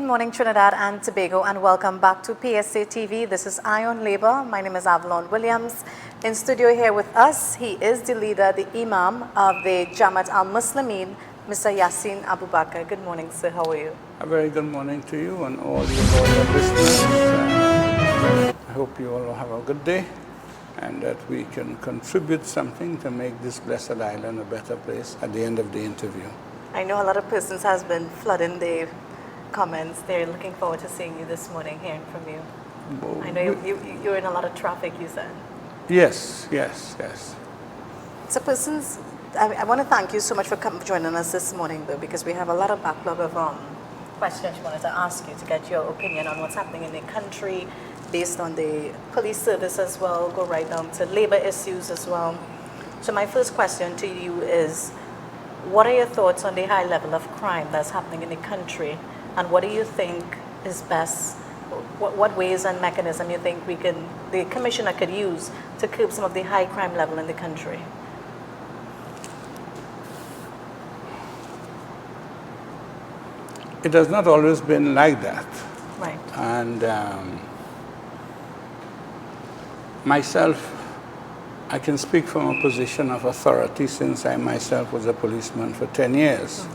morning, Trinidad and Tobago, and welcome back to PSA TV. This is Ion Labor. My name is Avalon Williams. In studio here with us, he is the leader, the Imam of the Jamaat al-Muslimin, Mr. Yasin Abu Bakr. Good morning, sir. How are you? A very good morning to you and all your listeners. I hope you all have a good day and that we can contribute something to make this blessed island a better place at the end of the interview. I know a lot of persons has been flooding their comments. They're looking forward to seeing you this morning, hearing from you. I know you're in a lot of traffic, you said. Yes. So persons, I want to thank you so much for joining us this morning, though, because we have a lot of backlog of questions we wanted to ask you to get your opinion on what's happening in the country, based on the police service as well, go right down to labor issues as well. So my first question to you is, what are your thoughts on the high level of crime that's happening in the country, and what do you think is best? What ways and mechanism you think the commissioner could use to curb some of the high crime level in the country? It has not always been like that. Right. And myself, I can speak from a position of authority since I myself was a policeman for 10 years.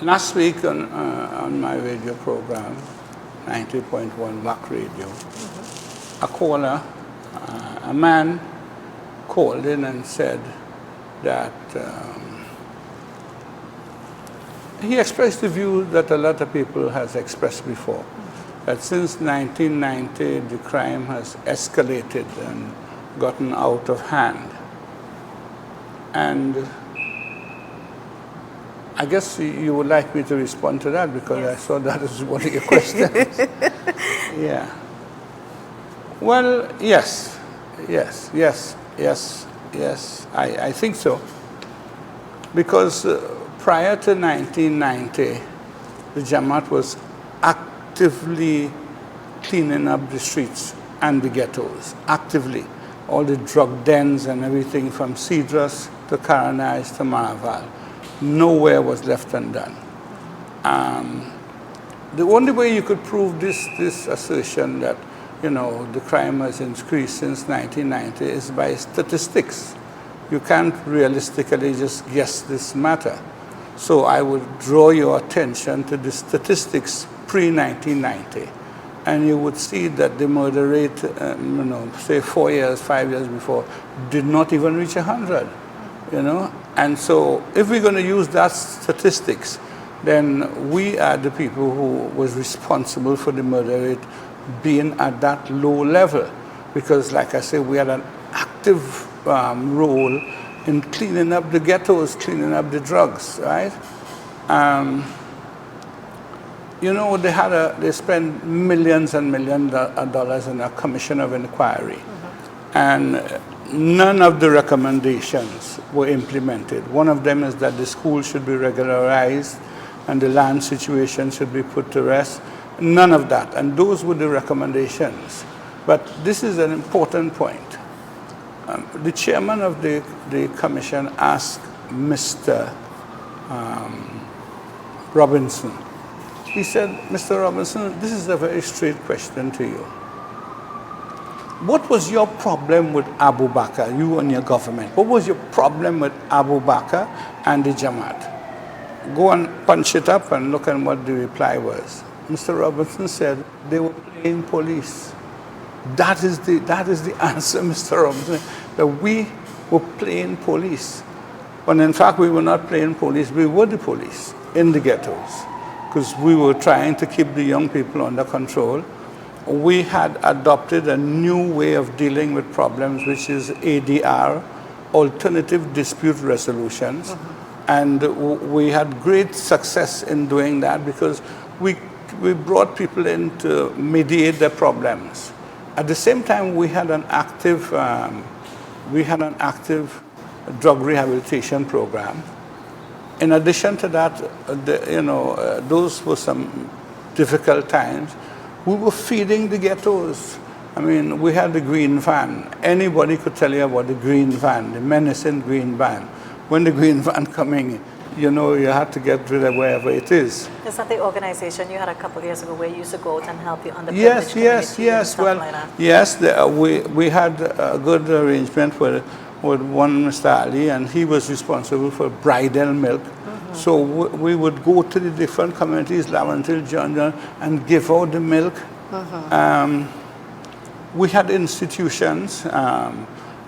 Last week on my radio program, 90.1 Bakr Radio, a caller, a man called in and said that he expressed the view that a lot of people has expressed before, that since 1990 the crime has escalated and gotten out of hand. And I guess you would like me to respond to that because yes. I saw that as one of your questions. Yeah. Well, yes. I think so. Because prior to 1990, the Jamaat was actively cleaning up the streets and the ghettos, actively. All the drug dens and everything from Cedros to Quranic to Maraval. Nowhere was left undone. The only way you could prove this assertion that, the crime has increased since 1990 is by statistics. You can't realistically just guess this matter. So I would draw your attention to the statistics pre-1990, and you would see that the murder rate, say 4 years, 5 years before, did not even reach 100, And so if we're going to use that statistics, then we are the people who was responsible for the murder rate being at that low level. Because like I said, we had an active role in cleaning up the ghettos, cleaning up the drugs, right? They spent millions and millions of dollars in a commission of inquiry. And none of the recommendations were implemented. One of them is that the school should be regularized and the land situation should be put to rest. None of that. And those were the recommendations. But this is an important point. The chairman of the commission asked Mr. Robinson. He said, Mr. Robinson, this is a very straight question to you. What was your problem with Abu Bakr, you and your government? What was your problem with Abu Bakr and the Jamaat? Go and punch it up and look at what the reply was. Mr. Robinson said, they were playing police. That is the answer, Mr. Robinson, that we were playing police. When in fact we were not playing police, we were the police in the ghettos, because we were trying to keep the young people under control. We had adopted a new way of dealing with problems, which is ADR, alternative dispute resolutions. And we had great success in doing that because we brought people in to mediate their problems. At the same time, we had an active drug rehabilitation program. In addition to that, those were some difficult times. We were feeding the ghettos. I mean, we had the green van. Anybody could tell you about the green van, the menacing green van. when the green van coming, you know, you had to get rid of wherever it is. Is that the organization you had a couple of years ago where you used to go out and help the underprivileged Yes, community and stuff well, like that? yes, we had a good arrangement with one Mr. Ali, and he was responsible for bridal milk. So we would go to the different communities, Laventille, John, and give out the milk. We had institutions,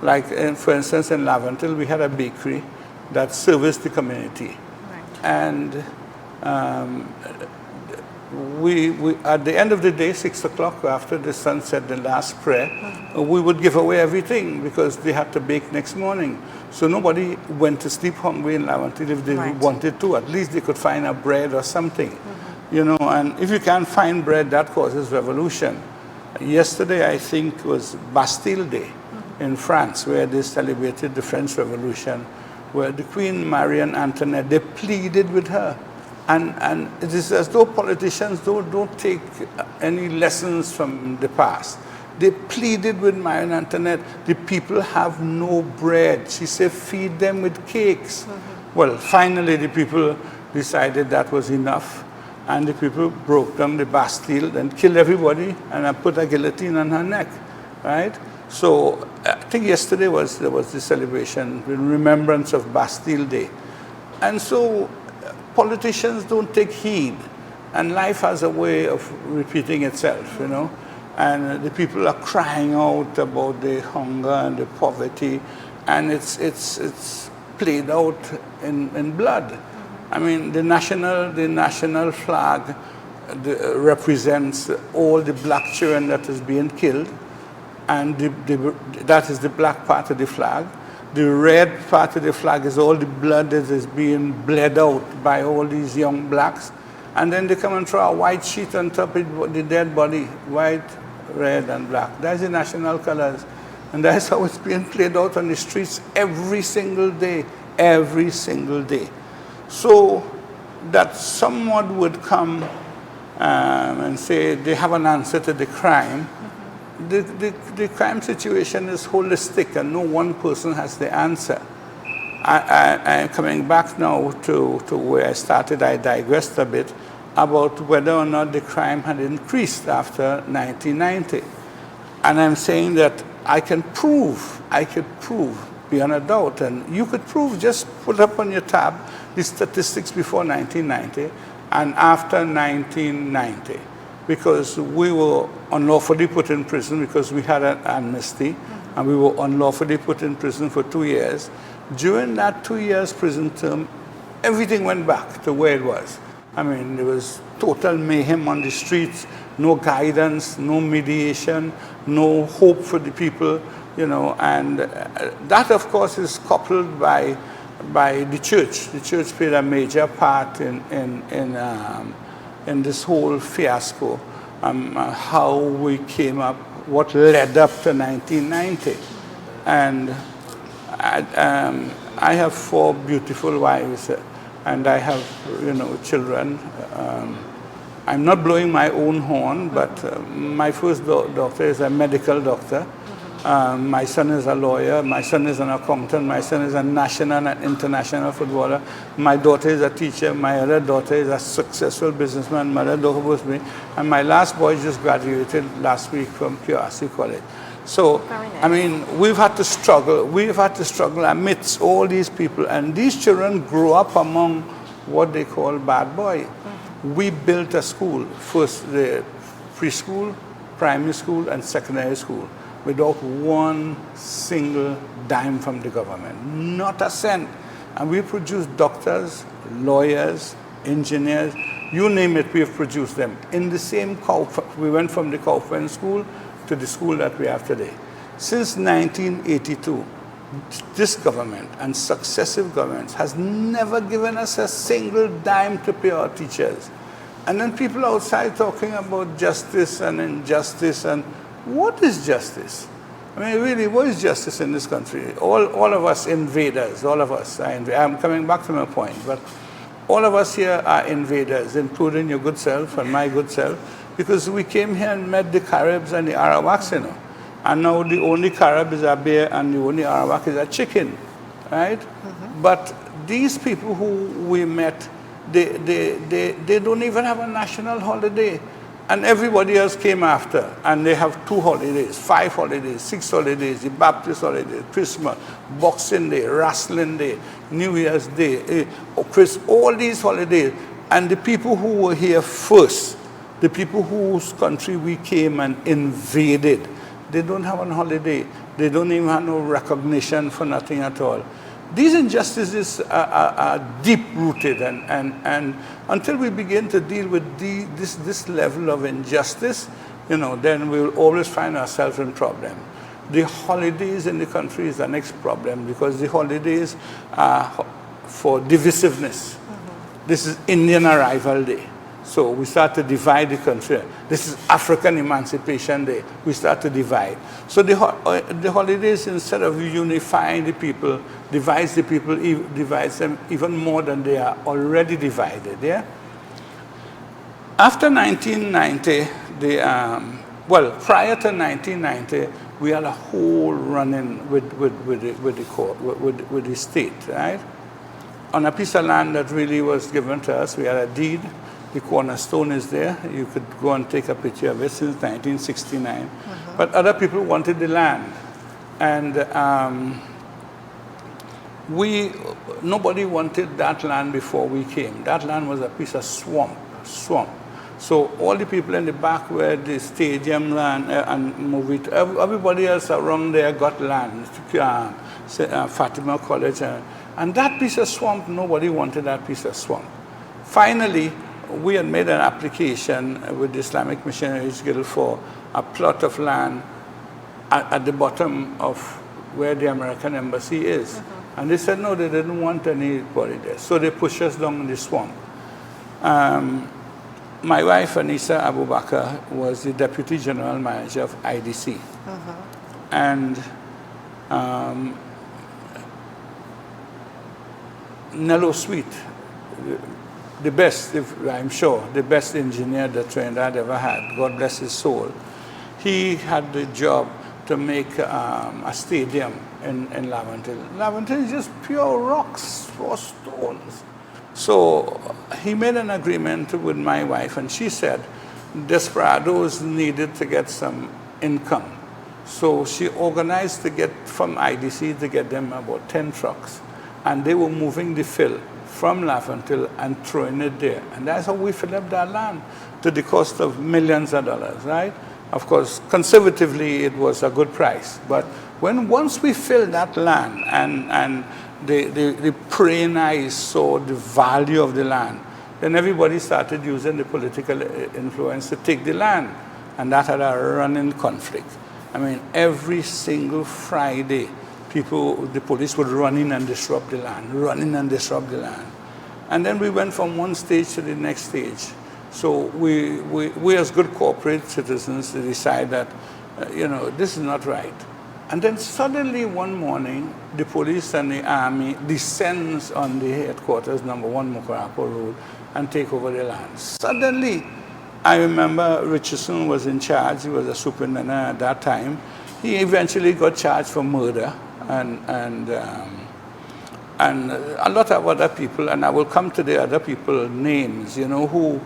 like for instance in Laventille, we had a bakery that serviced the community. Right. And we at the end of the day, 6 o'clock, after the sun said the last prayer, we would give away everything because they had to bake next morning. So nobody went to sleep hungry in Laventille if they Right. wanted to. At least they could find a bread or something. You know, and if you can't find bread, that causes revolution. Yesterday, I think, was Bastille Day in France, where they celebrated the French Revolution, where the Queen Marie Antoinette, they pleaded with her. And it is as though politicians don't take any lessons from the past. They pleaded with Marie Antoinette, the people have no bread. She said, feed them with cakes. Well, finally, the people decided that was enough. And the people broke down the Bastille and killed everybody, and I put a guillotine on her neck, right? So I think yesterday there was the celebration in remembrance of Bastille Day. And so politicians don't take heed, and life has a way of repeating itself, you know? And the people are crying out about the hunger and the poverty, and it's played out in blood. I mean, the national flag represents all the black children that is being killed, and that is the black part of the flag. The red part of the flag is all the blood that is being bled out by all these young blacks. And then they come and throw a white sheet on top of the dead body, white, red, and black. That's the national colors. And that's how it's being played out on the streets every single day, every single day. So that someone would come and say they have an answer to the crime. The crime situation is holistic, and no one person has the answer. I'm coming back now to where I started. I digressed a bit about whether or not the crime had increased after 1990. And I'm saying that I could prove beyond a doubt, and you could prove, just put up on your tab the statistics before 1990 and after 1990, because we were unlawfully put in prison because we had an amnesty, and we were unlawfully put in prison for 2 years. During that 2 years prison term, everything went back to where it was. I mean, there was total mayhem on the streets, no guidance, no mediation, no hope for the people, you know, and that, of course, is coupled by the church. The church played a major part in this whole fiasco, how we came up, what led up to 1990. And I have 4 beautiful wives, and I have, you know, children. I'm not blowing my own horn, but my first daughter is a medical doctor. My son is a lawyer. My son is an accountant. My son is a national and international footballer. My daughter is a teacher. My other daughter is a successful businessman. My other daughter was me. And my last boy just graduated last week from QRC College. So, nice. I mean, we've had to struggle. We've had to struggle amidst all these people. And these children grow up among what they call bad boy. We built a school, first the preschool, primary school, and secondary school, without one single dime from the government, not a cent. And we produced doctors, lawyers, engineers, you name it, we have produced them. In the same we went from the Kaufman school to the school that we have today. Since 1982, this government and successive governments has never given us a single dime to pay our teachers. And then people outside talking about justice and injustice, and what is justice? I mean, really, what is justice in this country? All of us invaders, all of us are invaders. I'm coming back to my point, but all of us here are invaders, including your good self and my good self, because we came here and met the Caribs and the Arawaks, you know. And now the only Carib is a bear and the only Arawak is a chicken. right? But these people who we met, they don't even have a national holiday. And everybody else came after, and they have 2 holidays, 5 holidays, 6 holidays, the Baptist holiday, Christmas, Boxing Day, Wrestling Day, New Year's Day, all these holidays. And the people who were here first, the people whose country we came and invaded, they don't have a holiday. They don't even have no recognition for nothing at all. These injustices are deep-rooted, and until we begin to deal with this level of injustice, then we will always find ourselves in problem. The holidays in the country is the next problem, because the holidays are for divisiveness. This is Indian Arrival Day. So we start to divide the country. This is African Emancipation Day. We start to divide. So the holidays, instead of unifying the people, divides them even more than they are already divided. Yeah. After 1990, prior to 1990, we had a whole run-in with the state, right? On a piece of land that really was given to us, we had a deed. The cornerstone is there. You could go and take a picture of it since 1969. But other people wanted the land. And nobody wanted that land before we came. That land was a piece of swamp. So all the people in the back where the stadium land and movie, everybody else around there got land. Fatima College. And that piece of swamp, nobody wanted that piece of swamp. Finally, we had made an application with the Islamic Missionaries Guild for a plot of land at the bottom of where the American embassy is. And they said, no, they didn't want anybody there. So they pushed us down in the swamp. My wife, Anissa Abu Bakr, was the Deputy General Manager of IDC. And Nello Sweet, the best, I'm sure, the best engineer that Trinidad ever had, God bless his soul, he had the job to make a stadium in Laventille. Laventille is just pure rocks, pure stones. So he made an agreement with my wife, and she said Desperados needed to get some income. So she organized to get from IDC to get them about 10 trucks. And they were moving the fill from Laventille and throwing it there. And that's how we filled up that land to the cost of millions of dollars, right? Of course, conservatively, it was a good price. But once we filled that land and the praying eyes saw the value of the land, then everybody started using the political influence to take the land. And that had a running conflict. I mean, every single Friday, the police would run in and disrupt the land, And then we went from one stage to the next stage. So we as good corporate citizens decide that, this is not right. And then suddenly one morning, the police and the army descends on the headquarters, number 1 Mukarapo Road, and take over the land. Suddenly, I remember Richardson was in charge. He was a superintendent at that time. He eventually got charged for murder. And a lot of other people, and I will come to the other people names, who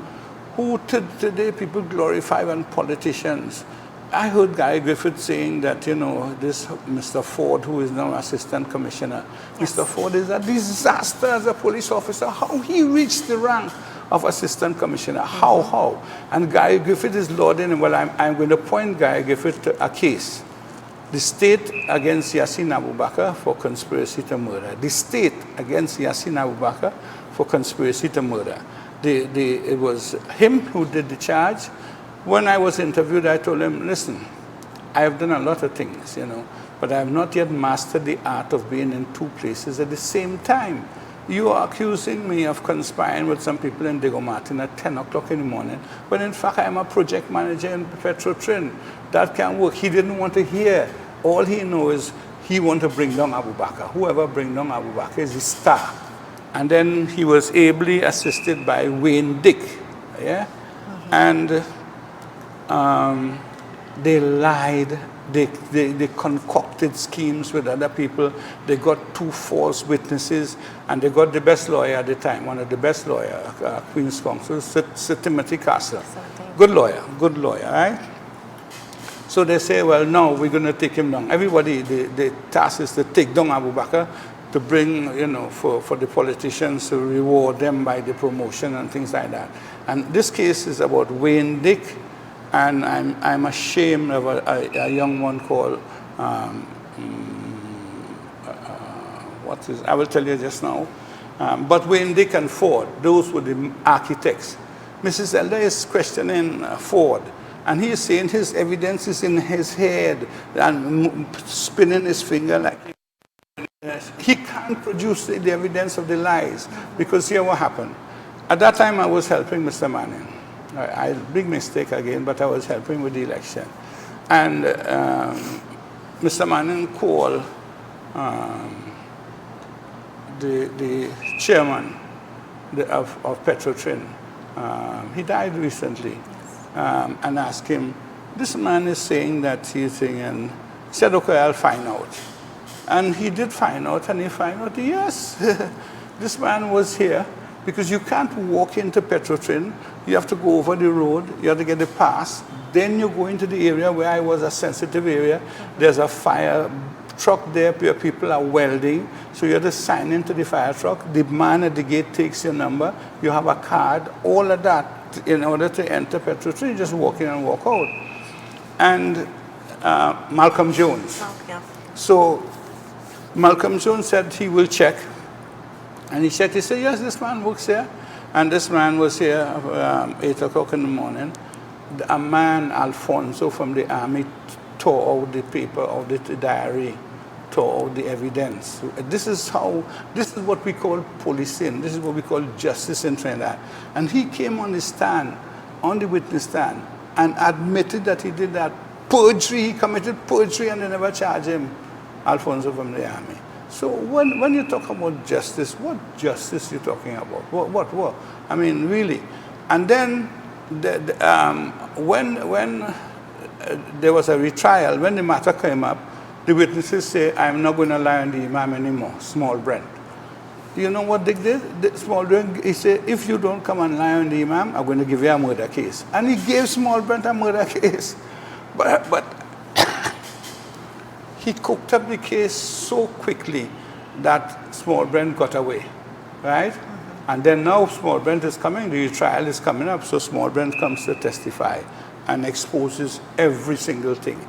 today people glorify when politicians. I heard Guy Griffith saying that, this Mr. Ford, who is now Assistant Commissioner, yes. Mr. Ford is a disaster as a police officer. How he reached the rank of Assistant Commissioner, how? And Guy Griffith is lauding him. Well, I'm going to point Guy Griffith to a case. The state against Yasin Abu Bakr for conspiracy to murder. The state against Yasin Abu Bakr for conspiracy to murder. It was him who did the charge. When I was interviewed, I told him, listen, I have done a lot of things, but I have not yet mastered the art of being in 2 places at the same time. You are accusing me of conspiring with some people in Diego Martin at 10 o'clock in the morning, when in fact I am a project manager in Petrotrin. That can't work. He didn't want to hear. All he knows is he wants to bring down Abu Bakr. Whoever brings down Abu Bakr is the star. And then he was ably assisted by Wayne Dick. Yeah? And They lied. They concocted schemes with other people. They got 2 false witnesses, and they got the best lawyer at the time, one of the best lawyers, Queen's Counsel, Sir Timothy Castle. Good lawyer, right? So they say, well, no, we're going to take him down. Everybody, the task is to take down Abu Bakr, to bring, for the politicians to reward them by the promotion and things like that. And this case is about Wayne Dick, and I'm ashamed of a young one called, I will tell you just now. But Wayne Dick and Ford, those were the architects. Mrs. Elder is questioning Ford, and he is saying his evidence is in his head and spinning his finger like he can't produce the evidence of the lies, because here what happened. At that time I was helping Mr. Manning. Big mistake again, but I was helping with the election. And Mr. Manning called the chairman of Petrotrin. He died recently. And asked him, this man is saying that he's saying, and he said, okay, I'll find out. And he did find out, and he found out, yes, this man was here, because you can't walk into Petrotrin. You have to go over the road, you have to get the pass, then you go into the area where I was, a sensitive area. There's a fire truck there where people are welding, so you have to sign into the fire truck. The man at the gate takes your number, you have a card, all of that. In order to enter Petrotrin, you just walk in and walk out. And Malcolm Jones. Oh, yeah. So Malcolm Jones said he will check. And he checked, he said, yes, this man works here. And this man was here 8 o'clock in the morning. A man, Alfonso, from the army, tore out the paper of the diary, tore out the evidence. This is what we call policing. This is what we call justice in Trinidad. And he came on the stand, on the witness stand, and admitted that he did that perjury. He committed perjury, and they never charged him, Alfonso from the army. So when you talk about justice, what justice are you talking about? What? I mean, really. And then when there was a retrial, when the matter came up, the witnesses say, I'm not going to lie on the Imam anymore, Small Brent. Do you know what they did? The Small Brent, he said, if you don't come and lie on the Imam, I'm going to give you a murder case. And he gave Small Brent a murder case. But he cooked up the case so quickly that Small Brent got away, right? Mm-hmm. And then now Small Brent is coming, the trial is coming up, so Small Brent comes to testify and exposes every single thing.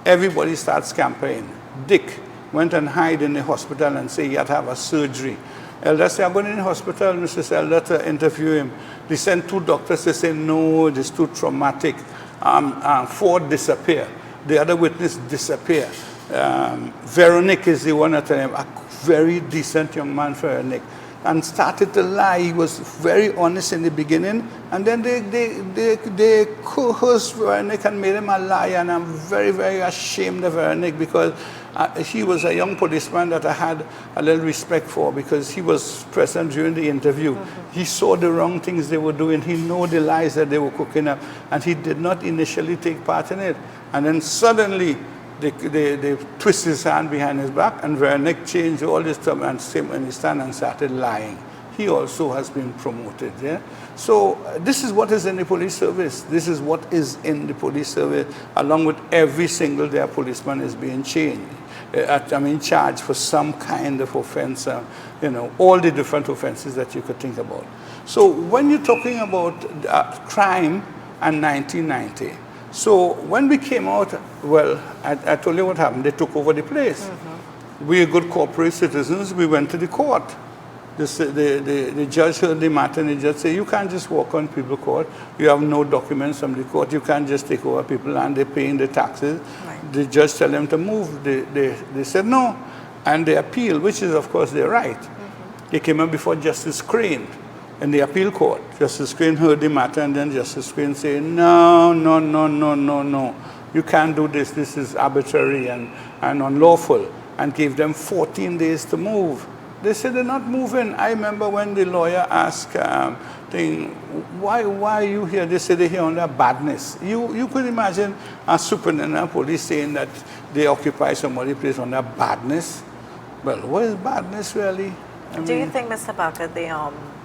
Everybody starts campaigning. Dick went and hid in the hospital and said he had to have a surgery. Elder said, I'm going in the hospital, Mrs. Elder, to interview him. They sent 2 doctors to say, no, it is too traumatic. Ford disappeared. The other witness disappeared. Veronique is the one at the time, a very decent young man, Veronique, and started to lie. He was very honest in the beginning, and then they coerced Veronique and made him a liar, and I'm very, very ashamed of Veronique, because he was a young policeman that I had a little respect for, because he was present during the interview. Mm-hmm. He saw the wrong things they were doing. He knew the lies that they were cooking up, and he did not initially take part in it. And then suddenly, they twist his hand behind his back, and Veronique changed all this stuff and came in his stand and started lying. He also has been promoted. Yeah? So this is what is in the police service. This is what is in the police service, along with every single day a policeman is being charged for some kind of offense, all the different offenses that you could think about. So when you're talking about crime and 1990, so when we came out, well, I told you what happened. They took over the place. Mm-hmm. We are good corporate citizens. We went to the court. The judge heard the matter, and the judge said, you can't just walk on people's court. You have no documents from the court. You can't just take over people, and they're paying the taxes. Right. The judge tell them to move. They said no, and they appealed, which is, of course, their right. Mm-hmm. They came up before Justice Crane in the appeal court. Justice Crane heard the matter, and then Justice Crane said, no. You can't do this. This is arbitrary and unlawful, and gave them 14 days to move. They said they're not moving. I remember when the lawyer asked, why are you here? They said they're here on their badness. You could imagine a superintendent of police saying that they occupy somebody's place on their badness. Well, what is badness really? Do you think, Mr. Bakr, the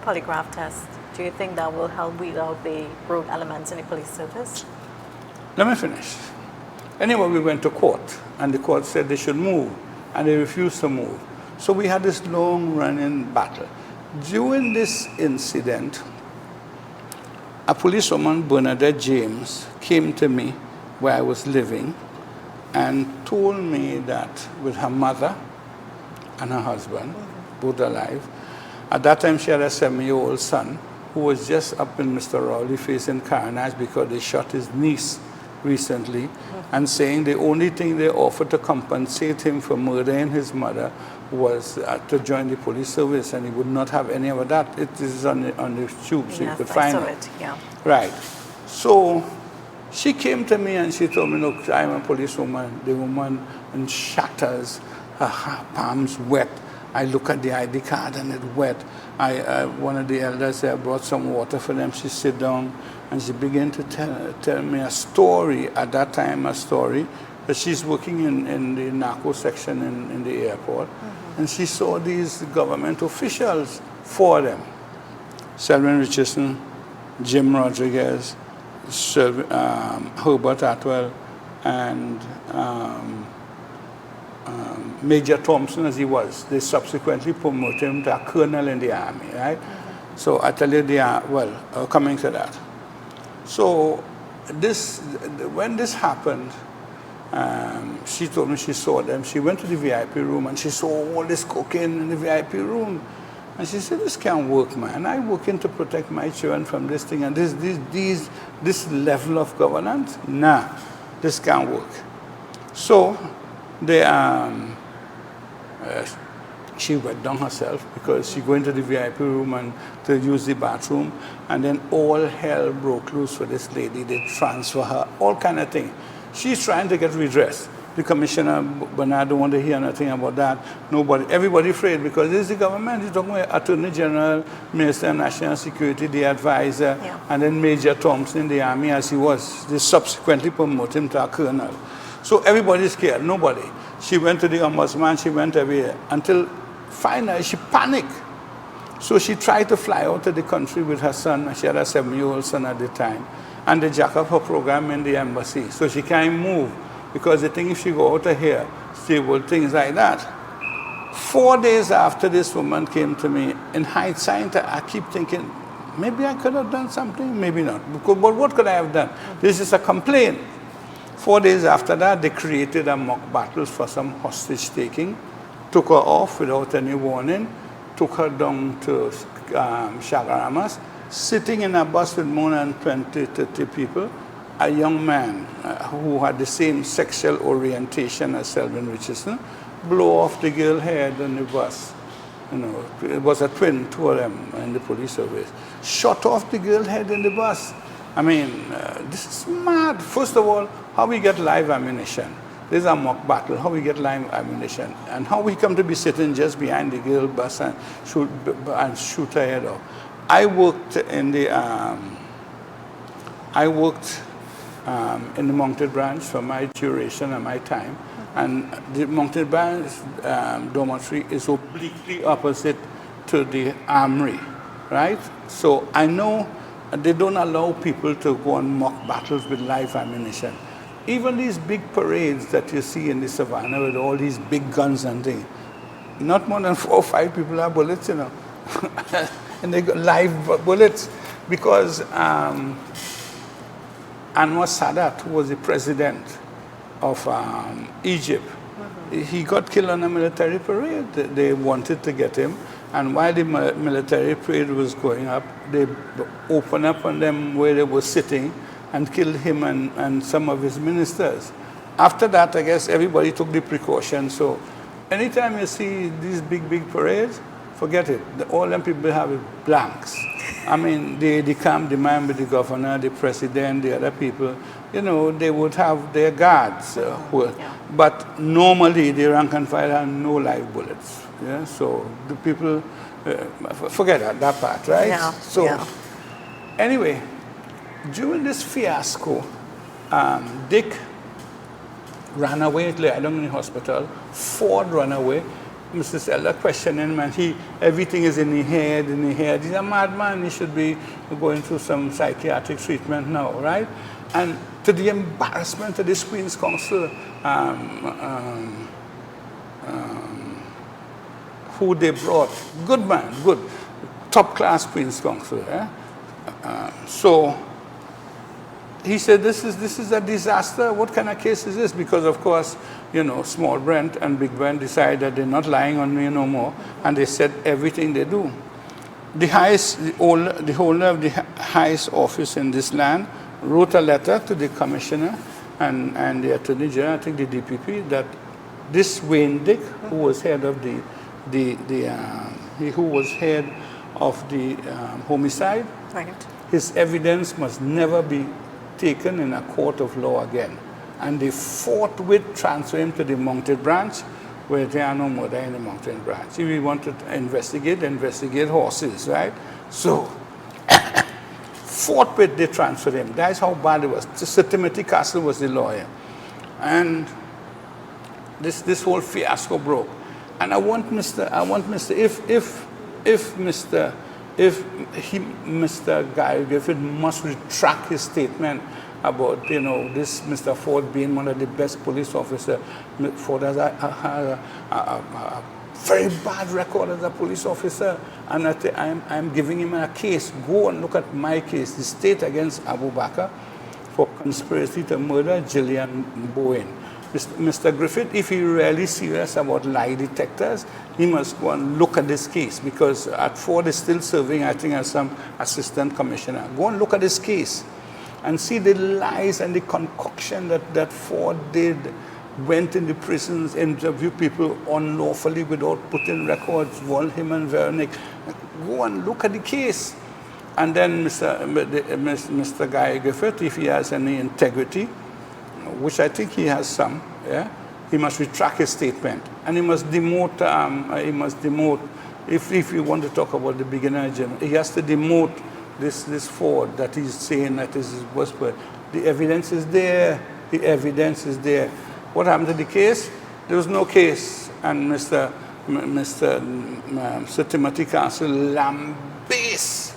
polygraph test, do you think that will help weed out the rogue elements in the police service? Let me finish. Anyway, we went to court, and the court said they should move, and they refused to move. So we had this long-running battle. During this incident, a policewoman, Bernadette James, came to me where I was living and told me that with her mother and her husband, both alive, at that time she had a 7-year-old son who was just up in Mr. Rowley facing coronage because they shot his niece recently, and saying the only thing they offered to compensate him for murdering his mother was to join the police service, and he would not have any of that. It is on the tube, so you could find it. Yeah. Right. So she came to me and she told me, look, I'm a policewoman. The woman in shatters, her palms wet. I look at the ID card and it's wet. One of the elders there brought some water for them. She sit down and she began to tell me a story, at that time a story, that she's working in the narco section in the airport. And she saw these government officials for them. Selvin Richardson, Jim Rodriguez, Herbert Atwell, and Major Thompson, as he was. They subsequently promoted him to a colonel in the army, right? So I tell you, coming to that. So when this happened, she told me she saw them. She went to the VIP room and she saw all this cocaine in the VIP room. And she said, this can't work, man. I working to protect my children from this thing, and this level of governance, nah, this can't work. So she went down herself because she went to the VIP room and to use the bathroom, and then all hell broke loose for this lady. They transfer her, all kind of thing. She's trying to get redress. The commissioner, Bernard, don't want to hear nothing about that. Nobody, everybody afraid because this is the government. He's talking about Attorney General, Minister of National Security, the advisor, and then Major Thompson in the army as he was. They subsequently promoted him to a colonel. So everybody's scared, nobody. She went to the ombudsman, she went everywhere, until finally she panicked. So she tried to fly out of the country with her son. She had a 7-year-old son at the time. And they jack up her program in the embassy. So she can't move because they think if she go out of here, she will things like that. 4 days after this woman came to me, in hindsight, I keep thinking, maybe I could have done something, maybe not. But what could I have done? This is a complaint. 4 days after that, they created a mock battle for some hostage taking, took her off without any warning, took her down to Chagaramas, sitting in a bus with more than 20, 30 people, a young man who had the same sexual orientation as Selvin Richardson, blow off the girl's head on the bus. You know, it was a twin, two of them in the police service. Shot off the girl's head in the bus. I mean, this is mad. First of all, how we get live ammunition. This is a mock battle, how we get live ammunition. And how we come to be sitting just behind the girl bus and shoot her head off. I worked in the mounted branch for my duration and my time, and the mounted branch dormitory is obliquely opposite to the armory, right? So I know they don't allow people to go on mock battles with live ammunition. Even these big parades that you see in the savannah with all these big guns and things, not more than 4 or 5 people have bullets, you know. And they got live bullets because Anwar Sadat, who was the president of Egypt, he got killed on a military parade. They wanted to get him, and while the military parade was going up, they opened up on them where they were sitting and killed him and some of his ministers. After that, I guess everybody took the precaution. So anytime you see these big parades, forget it. All them people have blanks. I mean, they come, the man with the governor, the president, the other people, you know, they would have their guards. But normally, the rank and file have no live bullets. Yeah, so the people, forget that part, right? Yeah, So yeah. anyway, during this fiasco, Dick ran away, lay down in the hospital. Ford ran away. Mrs. Eller questioned him, and everything is in the head, in the head. He's a madman. He should be going through some psychiatric treatment now, right? And to the embarrassment of this Queen's Council, who they brought, good man, good, top-class Queen's Council. So he said, this is a disaster. What kind of case is this? Because, of course, you know, Small Brent and Big Brent decided they're not lying on me no more, and they said everything they do. The holder of the highest office in this land wrote a letter to the commissioner and the attorney general, I think the DPP, that this Wayne Dick, who was head of homicide, Right. his evidence must never be taken in a court of law again. And they forthwith transfer him to the Mountain Branch, where there are no murder in the Mountain Branch. If we want to investigate horses, right? So, forthwith they transferred him. That's how bad it was. Sir Timothy Castle was the lawyer. And this whole fiasco broke. And I want Mr. Mr. Guy Griffith must retract his statement about, you know, this Mr. Ford being one of the best police officers. Ford has a very bad record as a police officer, and I'm giving him a case. Go and look at my case, the state against Abu Bakr for conspiracy to murder Gillian Bowen. Mr. Griffith, if he's really serious about lie detectors, he must go and look at this case, because at Ford is still serving, I think, as some assistant commissioner. Go and look at this case and see the lies and the concoction that Ford did. Went in the prisons, interviewed people unlawfully without putting records, him and Veronique. Go and look at the case. And then Mr. Guy Griffith, if he has any integrity, which I think he has some, yeah, he must retract his statement. And he must demote, if you want to talk about the beginner general, he has to demote this Ford that he's saying that is his worst word. The evidence is there. The evidence is there. What happened to the case? There was no case. And Sir Timothy Castle lambaste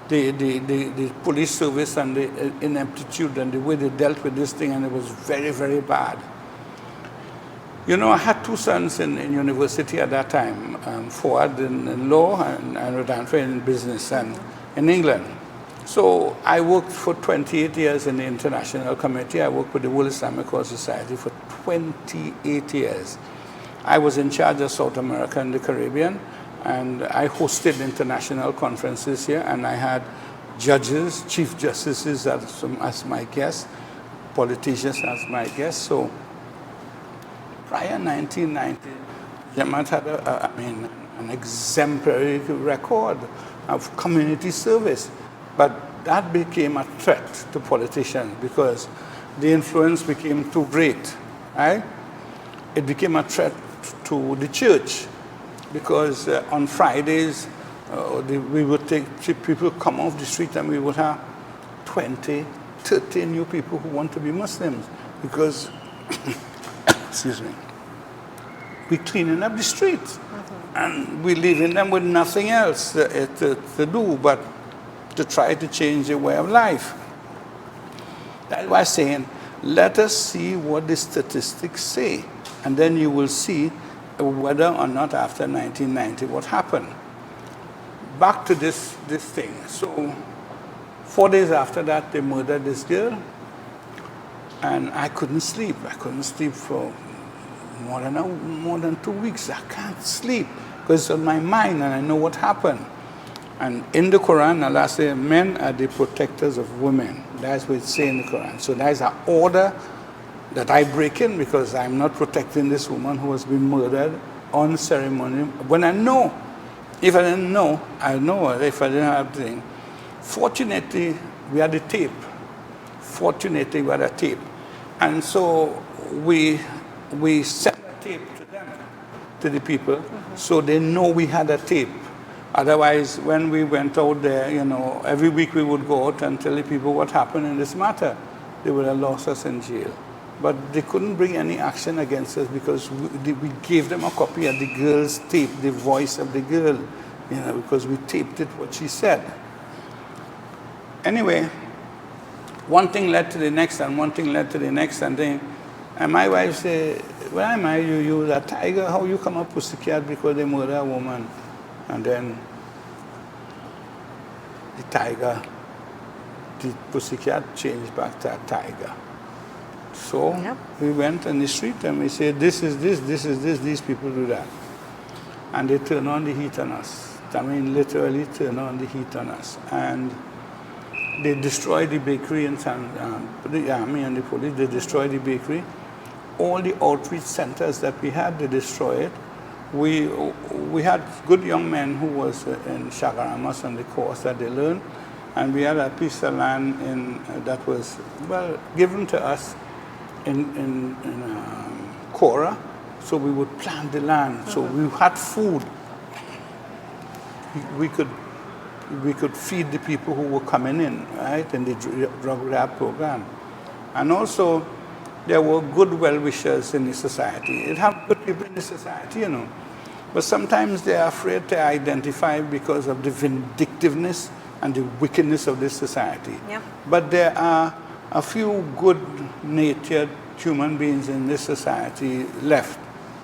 the police service and the ineptitude and the way they dealt with this thing, and it was very, very bad. You know, I had two sons in university at that time, Ford in law and Rodolfo in business and in England. So I worked for 28 years in the International Committee. I worked with the World Islamic Law Society for 28 years. I was in charge of South America and the Caribbean, and I hosted international conferences here, and I had judges, chief justices as my guests, politicians as my guests. So prior 1990, Jamaat had an exemplary record of community service. But that became a threat to politicians because the influence became too great, right? It became a threat to the church because on Fridays, we would take people come off the street and we would have 20, 30 new people who want to be Muslims because, excuse me, we're cleaning up the streets and we're leaving them with nothing else to do but to try to change their way of life. That's why I'm saying, let us see what the statistics say, and then you will see whether or not after 1990 what happened. Back to this thing. So 4 days after that, they murdered this girl, and I couldn't sleep. I couldn't sleep for more than 2 weeks. I can't sleep because it's on my mind, and I know what happened. And in the Quran, Allah says, men are the protectors of women. That's what it says in the Quran. So that's an order that I break in because I'm not protecting this woman who has been murdered on ceremony. When I know, if I didn't know, I know if I didn't have the thing. Fortunately, we had the tape. And so we we sent a tape to them, to the people, so they know we had a tape. Otherwise, when we went out there, every week we would go out and tell the people what happened in this matter. They would have lost us in jail. But they couldn't bring any action against us because we gave them a copy of the girl's tape, the voice of the girl, because we taped it, what she said. Anyway, one thing led to the next, and one thing led to the next, and my wife said, "When I married you, you that tiger, how you come up pussycat because they murder a woman?" And then the tiger, the pussycat changed back to a tiger. So we went on the street and we said, this is this, these people do that. And they turn on the heat on us. I mean, literally turn on the heat on us. And they destroyed the bakery in the army and the police, they destroyed the bakery. All the outreach centers that we had, they destroyed. We had good young men who was in Shagaramas on the course that they learned. And we had a piece of land that was, given to us in Kora, so we would plant the land. So we had food. We could feed the people who were coming in, right, in the drug rehab program. And also, there were good well-wishers in the society. It had good people in the society, But sometimes they are afraid to identify because of the vindictiveness and the wickedness of this society. Yeah. But there are a few good-natured human beings in this society left,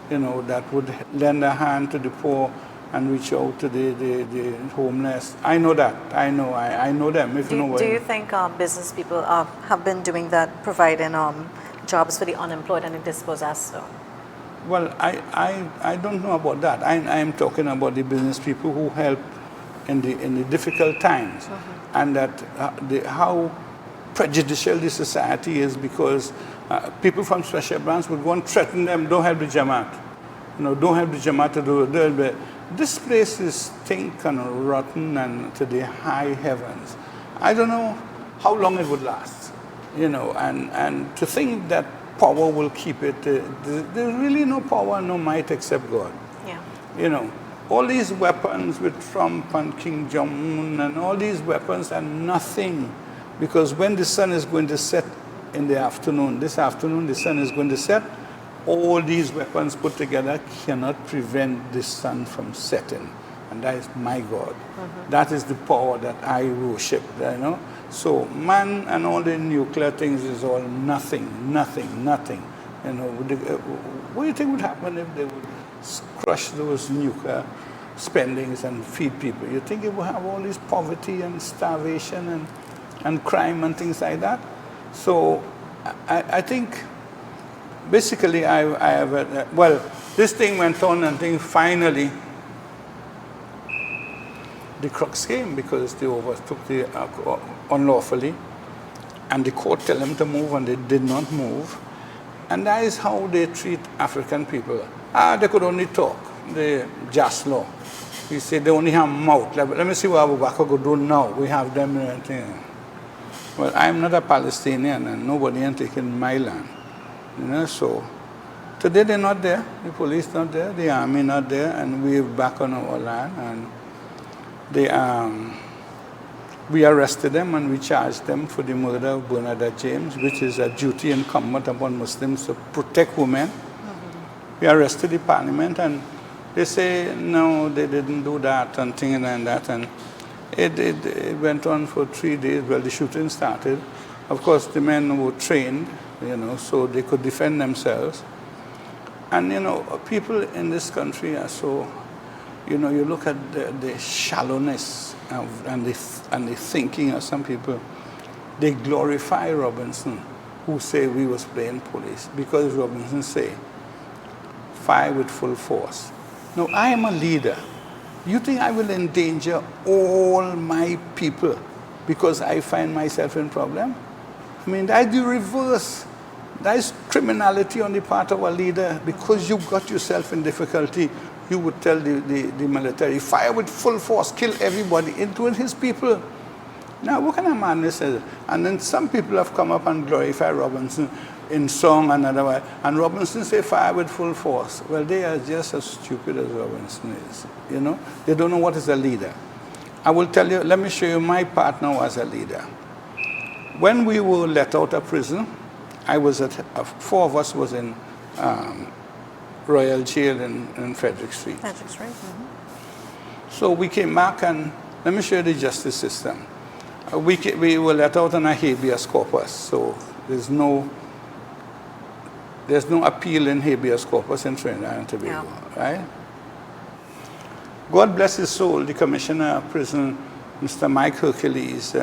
that would lend a hand to the poor and reach out to the homeless. I know that. I know them. Do you think business people have been doing that, providing jobs for the unemployed and the dispossessed? Well, I don't know about that. I am talking about the business people who help in the difficult times, and that how prejudicial the society is because people from special branch would go and threaten them, don't help the Jamaat. Don't help the Jamaat to do it. This place is stink and rotten and to the high heavens. I don't know how long it would last, and to think that power will keep it, there's really no power, no might except God. Yeah. All these weapons with Trump and King Jong-un and all these weapons are nothing, because when the sun is going to set in the afternoon, this afternoon the sun is going to set, all these weapons put together cannot prevent the sun from setting. And that is my God. That is the power that I worship, So man and all the nuclear things is all nothing. What do you think would happen if they would crush those nuclear spendings and feed people? You think it would have all this poverty and starvation and crime and things like that? So I think basically I have, this thing went on and finally the crux came because they overtook the unlawfully, and the court tell them to move and they did not move. And that is how they treat African people. They could only talk, the just law. He said they only have mouth. Let me see what Abu Bakr could do now. We have them. Well, I'm not a Palestinian and nobody has taken my land. So today they're not there, the police not there, the army not there, and we're back on our land. And we arrested them and we charged them for the murder of Bernadette James, which is a duty incumbent upon Muslims to protect women. We arrested the parliament and they say, no, they didn't do that and things like that. And it went on for 3 days. Well, the shooting started. Of course, the men were trained, so they could defend themselves. And, people in this country are so, you look at the shallowness and the thinking of some people. They glorify Robinson, who say we was playing police, because Robinson say, fire with full force. Now, I am a leader. You think I will endanger all my people because I find myself in problem? I mean, that's the reverse. That is criminality on the part of a leader. Because you got yourself in difficulty, you would tell the military, fire with full force, kill everybody, including his people. Now, what kind of madness is it? And then some people have come up and glorified Robinson in song and otherwise. And Robinson say fire with full force. Well, they are just as stupid as Robinson is, you know. They don't know what is a leader. I will tell you, let me show you my partner was a leader. When we were let out of prison, I was at, 4 of us was in Royal Jail in Frederick Street. Frederick Street. Mm-hmm. So we came back and let me show you the justice system. We were let out on a habeas corpus, so there's no appeal in habeas corpus in Trinidad and Tobago, right? God bless his soul, the commissioner of prison, Mr. Mike Hercules,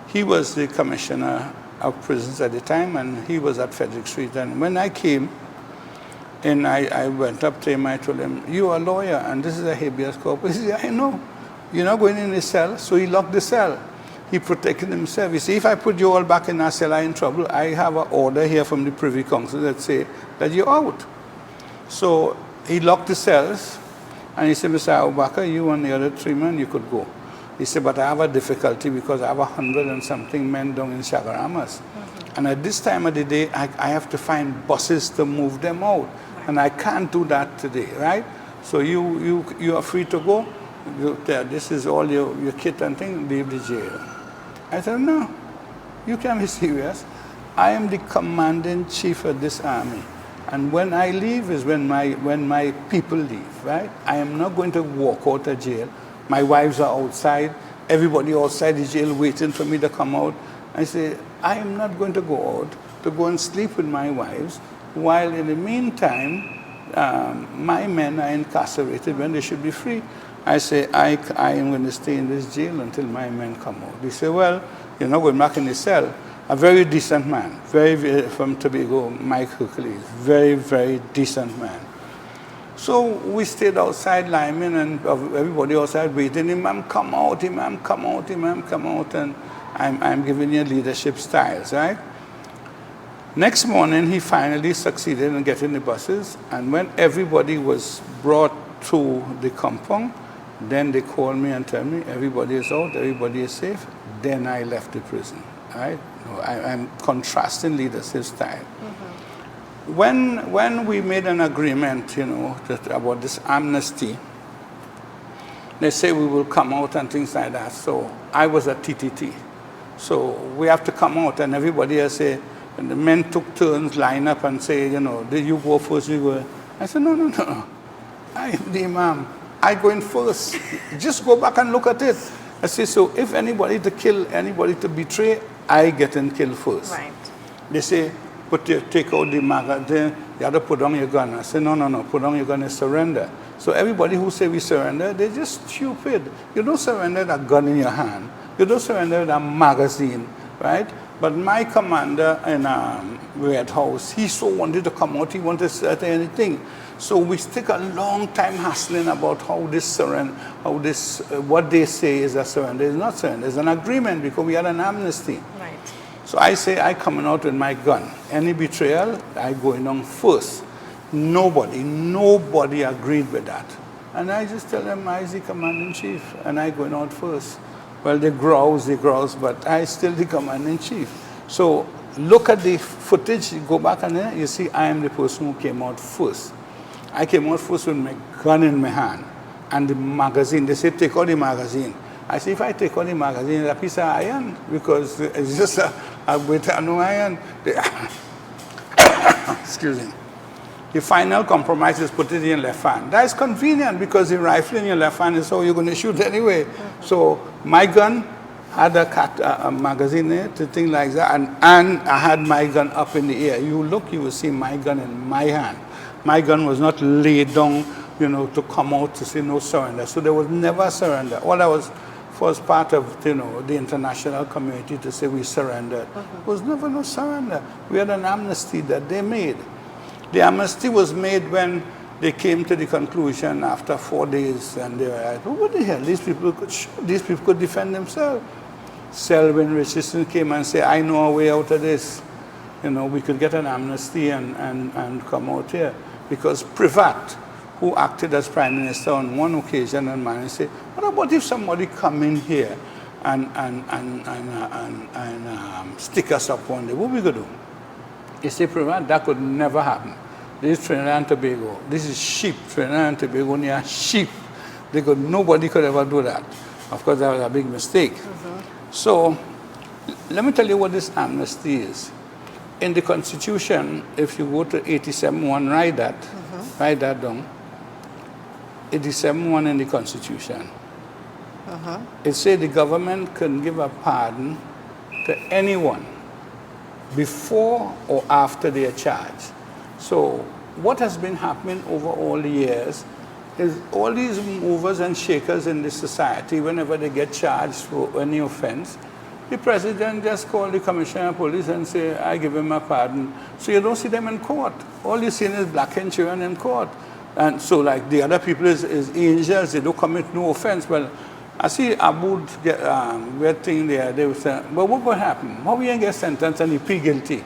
he was the commissioner of prisons at the time, and he was at Frederick Street. And when I came, and I went up to him, I told him, "You are a lawyer, and this is a habeas corpus." He said, "I know. You're not going in the cell." So he locked the cell. He protected himself. You see, if I put you all back in that cell, I'm in trouble. I have an order here from the Privy Council that say that you're out. So he locked the cells, and he said, "Mr. Bakr, you and the other 3 men, you could go." He said, "But I have a difficulty because I have 100 and something men down in Chagaramas. Mm-hmm. And at this time of the day, I have to find buses to move them out. Right. And I can't do that today, right? So you are free to go. This is all your kit and thing, leave the jail." I said, "No, you can't be serious. I am the commanding chief of this army. And when I leave is when my people leave, right? I am not going to walk out of jail. My wives are outside. Everybody outside the jail waiting for me to come out." I say, "I am not going to go out to go and sleep with my wives, while in the meantime, my men are incarcerated when they should be free." I say, I am going to stay in this jail until my men come out. They say, "Well, you're not going back in the cell." A very decent man, very from Tobago, Mike Hercules, very, very decent man. So we stayed outside Lyman, and everybody outside waiting. "Imam, come out, Imam, come out, Imam, come out." And I'm giving you leadership styles, right? Next morning, he finally succeeded in getting the buses. And when everybody was brought to the compound, then they called me and tell me everybody is out, everybody is safe. Then I left the prison, right? I'm contrasting leadership style. Mm-hmm. When we made an agreement, you know, about this amnesty, they say we will come out and things like that. So I was at TTT. So we have to come out, and everybody else say, and the men took turns, line up and say, you know, "Did you go first, you go." I said, no. I am the Imam. I go in first. Just go back and look at it. I say, so if anybody to kill, anybody to betray, I get and kill first. Right. They say, take out the magazine, you have to put down your gun. I say, no, put down your gun and surrender. So everybody who say we surrender, they're just stupid. You don't surrender with a gun in your hand. You don't surrender with a magazine, right? But my commander in Red House, he so wanted to come out, he wanted to say anything. So we stick a long time hassling about how this surrender, what they say is a surrender. It's not surrender, it's an agreement because we had an amnesty. Right. So I say, I coming out with my gun. Any betrayal, I going on first. Nobody agreed with that. And I just tell them, I is the commander-in-chief, and I going out first. Well, they grouse, but I still the commander-in-chief. So look at the footage, go back and there, you see I am the person who came out first. I came out first with my gun in my hand and the magazine. They say, take out the magazine. I say, if I take out the magazine, it's a piece of iron, because it's just a bit of no iron. Excuse me. The final compromise is put it in your left hand. That is convenient because the rifle in your left hand is how you're going to shoot anyway. Mm-hmm. So my gun had a magazine in it, thing like that, and I had my gun up in the air. You look, you will see my gun in my hand. My gun was not laid down, you know, to come out to say no surrender. So there was never a surrender. All that was part of, you know, the international community to say we surrendered. Mm-hmm. Was never no surrender. We had an amnesty that they made. The amnesty was made when they came to the conclusion after 4 days, and they were like, oh, what the hell, these people could defend themselves. Selwyn Richardson came and said, I know a way out of this. You know, we could get an amnesty and come out here. Because Privat, who acted as Prime Minister on one occasion, and man said, what about if somebody come in here stick us up one day, what we going to do? He said, President, that could never happen. This is Trinidad and Tobago. This is sheep. Trinidad and Tobago near sheep. Nobody could ever do that. Of course, that was a big mistake. So, let me tell you what this amnesty is. In the Constitution, if you go to 87.1, write that down. 87.1 in the Constitution. It says the government can give a pardon to anyone before or after they are charged. So what has been happening over all the years is all these movers and shakers in this society, whenever they get charged for any offense, the president just call the commissioner of police and say, I give him a pardon. So you don't see them in court. All you see is black and children in court. And so like the other people is angels, they don't commit no offense. Well, I see Abu get thing there, they would say, but what will happen? How will you get sentenced and you plead guilty?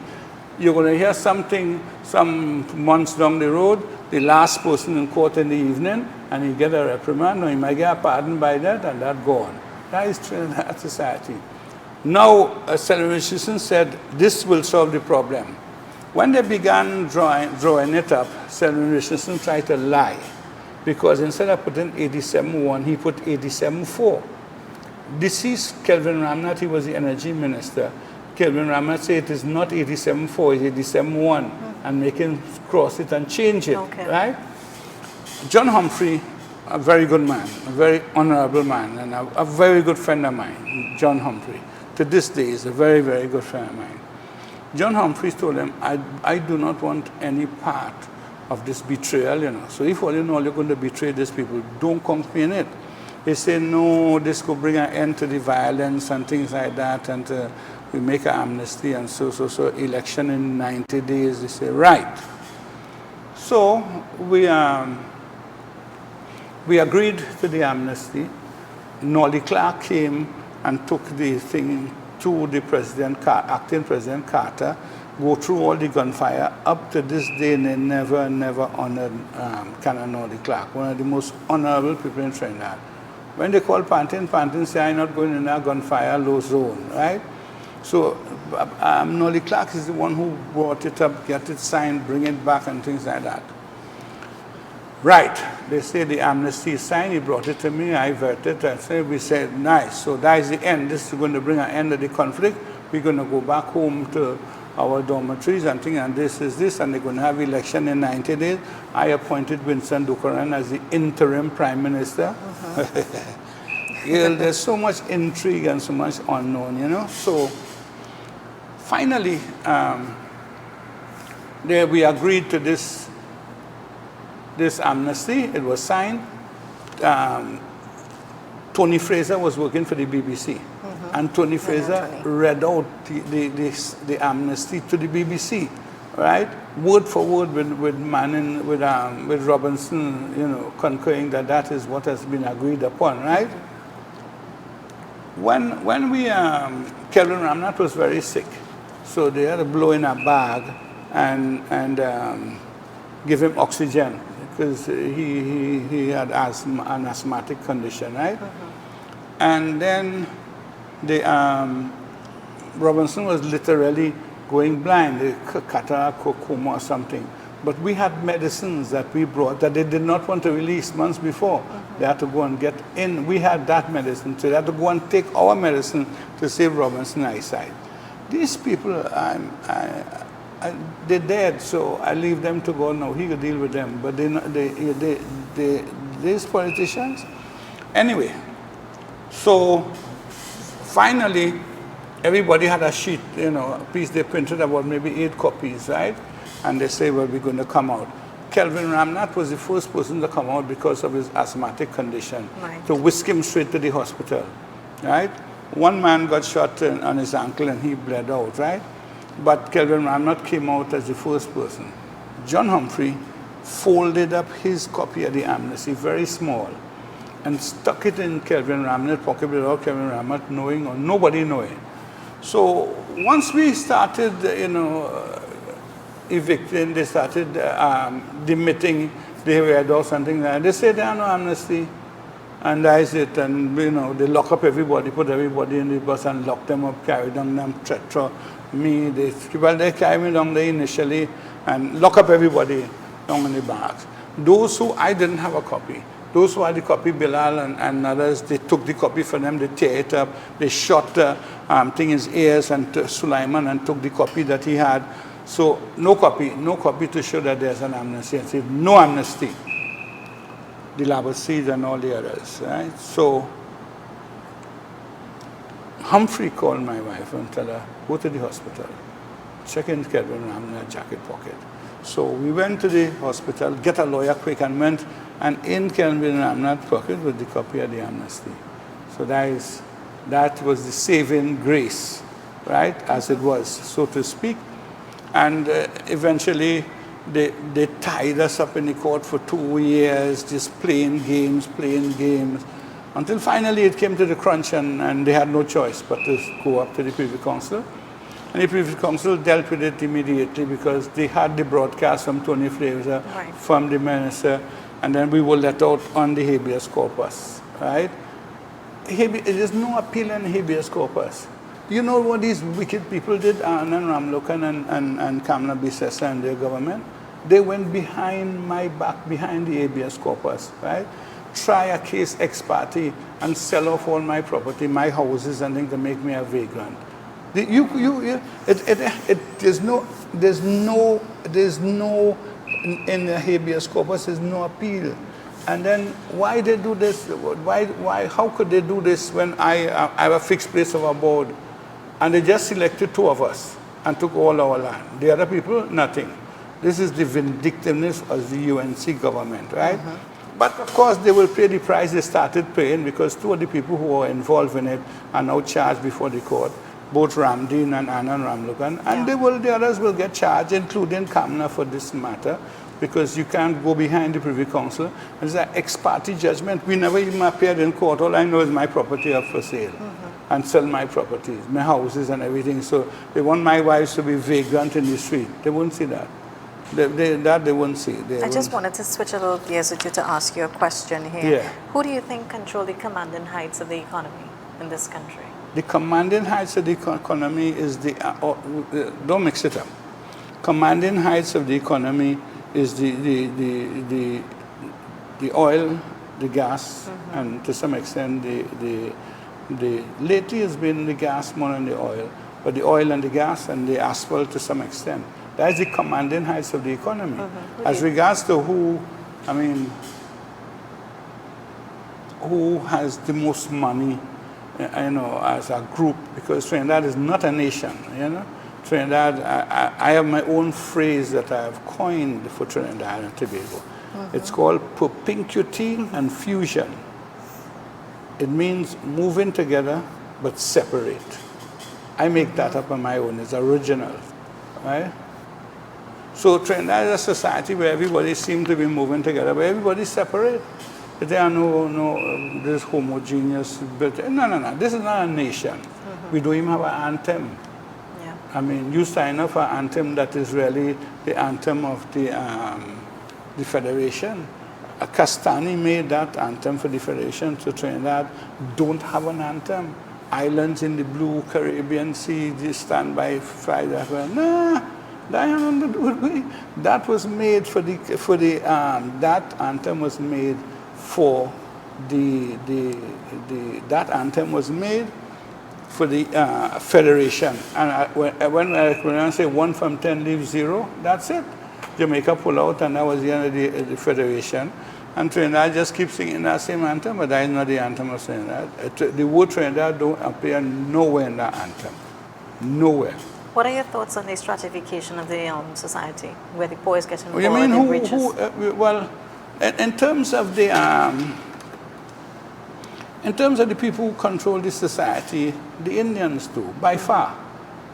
You're going to hear something some months down the road, the last person in court in the evening, and you get a reprimand, or you might get a pardon by that, and that gone. That is Trinidad society. Now, Yasin said, this will solve the problem. When they began drawing it up, Yasin tried to lie, because instead of putting 87.1, he put 87.4. Deceased Kelvin Ramnath, he was the energy minister. Kelvin Ramnath said it is not 87.4, it's 87.1, and make him cross it and change it, right? John Humphrey, a very good man, a very honorable man, and a very good friend of mine, John Humphrey. To this day, is a very, very good friend of mine. John Humphrey told him, I do not want any part of this betrayal, you know. So if all you know you're going to betray these people, don't come in it. They say, no, this could bring an end to the violence and things like that, and we make an amnesty, and so election in 90 days. They say, right. So we agreed to the amnesty. Nolly Clark came and took the thing to the acting President Carter, go through all the gunfire. Up to this day, they never honored Canon Nolly Clark, one of the most honorable people in Trinidad. When they call Pantin say, I'm not going in a gunfire low zone, right? So Nolly Clark is the one who brought it up, get it signed, bring it back, and things like that. Right, they say the amnesty is signed, he brought it to me, I vetted it, we said, nice, so that is the end. This is going to bring an end to the conflict. We're going to go back home to our dormitories and things, and this is this, and they're going to have election in 90 days. I appointed Vincent Ducaran as the interim prime minister. Yeah, there's so much intrigue and so much unknown, you know. So finally, we agreed to this amnesty. It was signed. Tony Fraser was working for the BBC, and Tony Fraser read out the amnesty to the BBC, right, word for word, with Robinson, you know, concurring that is what has been agreed upon, right? When we Kelvin Ramnath was very sick, so they had to blow in a bag and give him oxygen, because he had asthma, an asthmatic condition, right? And then Robinson was literally going blind, cataract, coma or something. But we had medicines that we brought that they did not want to release months before. They had to go and get in. We had that medicine, so they had to go and take our medicine to save Robinson's eyesight. These people, they're dead, so I leave them to go now. He could deal with them, but these politicians. Anyway, so finally, everybody had a sheet, you know, a piece they printed about maybe 8 copies, right? And they say, well, we're going to come out. Kelvin Ramnath was the first person to come out because of his asthmatic condition. Right. To whisk him straight to the hospital, right? One man got shot on his ankle and he bled out, right? But Kelvin Ramnath came out as the first person. John Humphrey folded up his copy of the amnesty, very small, and stuck it in Kelvin Ramnath's pocket without Kelvin Ramnath knowing or nobody knowing. So once we started, you know, evicting, they started demitting, they read or something like that. They said there are no amnesty. And that is it. And, you know, they lock up everybody, put everybody in the bus and lock them up, carry down them, threat me. They carry me down there initially and lock up everybody down in the barracks. Those who I didn't have a copy, those who had the copy, Bilal and others, they took the copy for them, they tear it up, they shot the thing in his ears and Sulaiman and took the copy that he had. So no copy to show that there's an amnesty. And said no amnesty. The Labbaseeds and all the others, right? So Humphrey called my wife and told her, go to the hospital, check in Kelvin Ram's jacket pocket. So we went to the hospital, get a lawyer quick, and went, and in Kelvin Ram's pocket was the copy of the amnesty. So that was the saving grace, right, as it was, so to speak. And eventually, they tied us up in the court for 2 years, just playing games, until finally it came to the crunch and they had no choice but to go up to the Privy Council. And the Privy Council dealt with it immediately because they had the broadcast from Tony Fraser, right, from the minister, and then we were let out on the habeas corpus, right? There's no appeal in habeas corpus. You know what these wicked people did, Anand Ramlokan and Kamla Bisesa and their government? They went behind my back, behind the habeas corpus, right? Try a case ex parte and sell off all my property, my houses and things to make me a vagrant. There's no, in the habeas corpus, there's no appeal. And then why they do this? How could they do this when I have a fixed place of abode? And they just selected 2 of us and took all our land. The other people, nothing. This is the vindictiveness of the UNC government, right? Mm-hmm. But of course, they will pay the price they started paying because 2 of the people who were involved in it are now charged before the court, both Ramdeen and Anand Ramlokan. And the others will get charged, including Kamna for this matter, because you can't go behind the Privy Council. It's an ex parte judgment. We never even appeared in court. All I know is my property up for sale. Mm-hmm. And sell my properties, my houses and everything. So they want my wives to be vagrant in the street. They won't see that. They won't see. I just wanted to switch a little gears with you to ask you a question here. Yeah. Who do you think control the commanding heights of the economy in this country? The commanding heights of the economy is don't mix it up. Commanding heights of the economy is the oil, the gas, mm-hmm, and to some extent lately has been the gas more than the oil, but the oil and the gas and the asphalt to some extent. That is the commanding heights of the economy. Mm-hmm. As regards to who has the most money, as a group, because Trinidad is not a nation, Trinidad, I have my own phrase that I have coined for Trinidad and Tobago. Mm-hmm. It's called propinquity and fusion. It means moving together but separate. I make that up on my own. It's original, right? So Trinidad is a society where everybody seems to be moving together, but everybody's separate. There are this homogeneous. No. This is not a nation. Mm-hmm. We don't even have an anthem. Yeah. I mean, you sign up for an anthem that is really the anthem of the Federation. Castani made that anthem for the Federation, so Trinidad don't have an anthem. Islands in the blue Caribbean Sea, they stand by Friday. That was made that anthem was made for that anthem was made for the Federation. And when I say 1 from 10 leaves 0, that's it. Jamaica pull out, and that was the end of the Federation. And Trinidad just keeps singing that same anthem, but that is not the anthem of Trinidad. The word Trinidad don't appear nowhere in that anthem. Nowhere. What are your thoughts on the stratification of the society, where the poor is getting more and the richest? Well, in terms of the people who control this society, the Indians do, by far.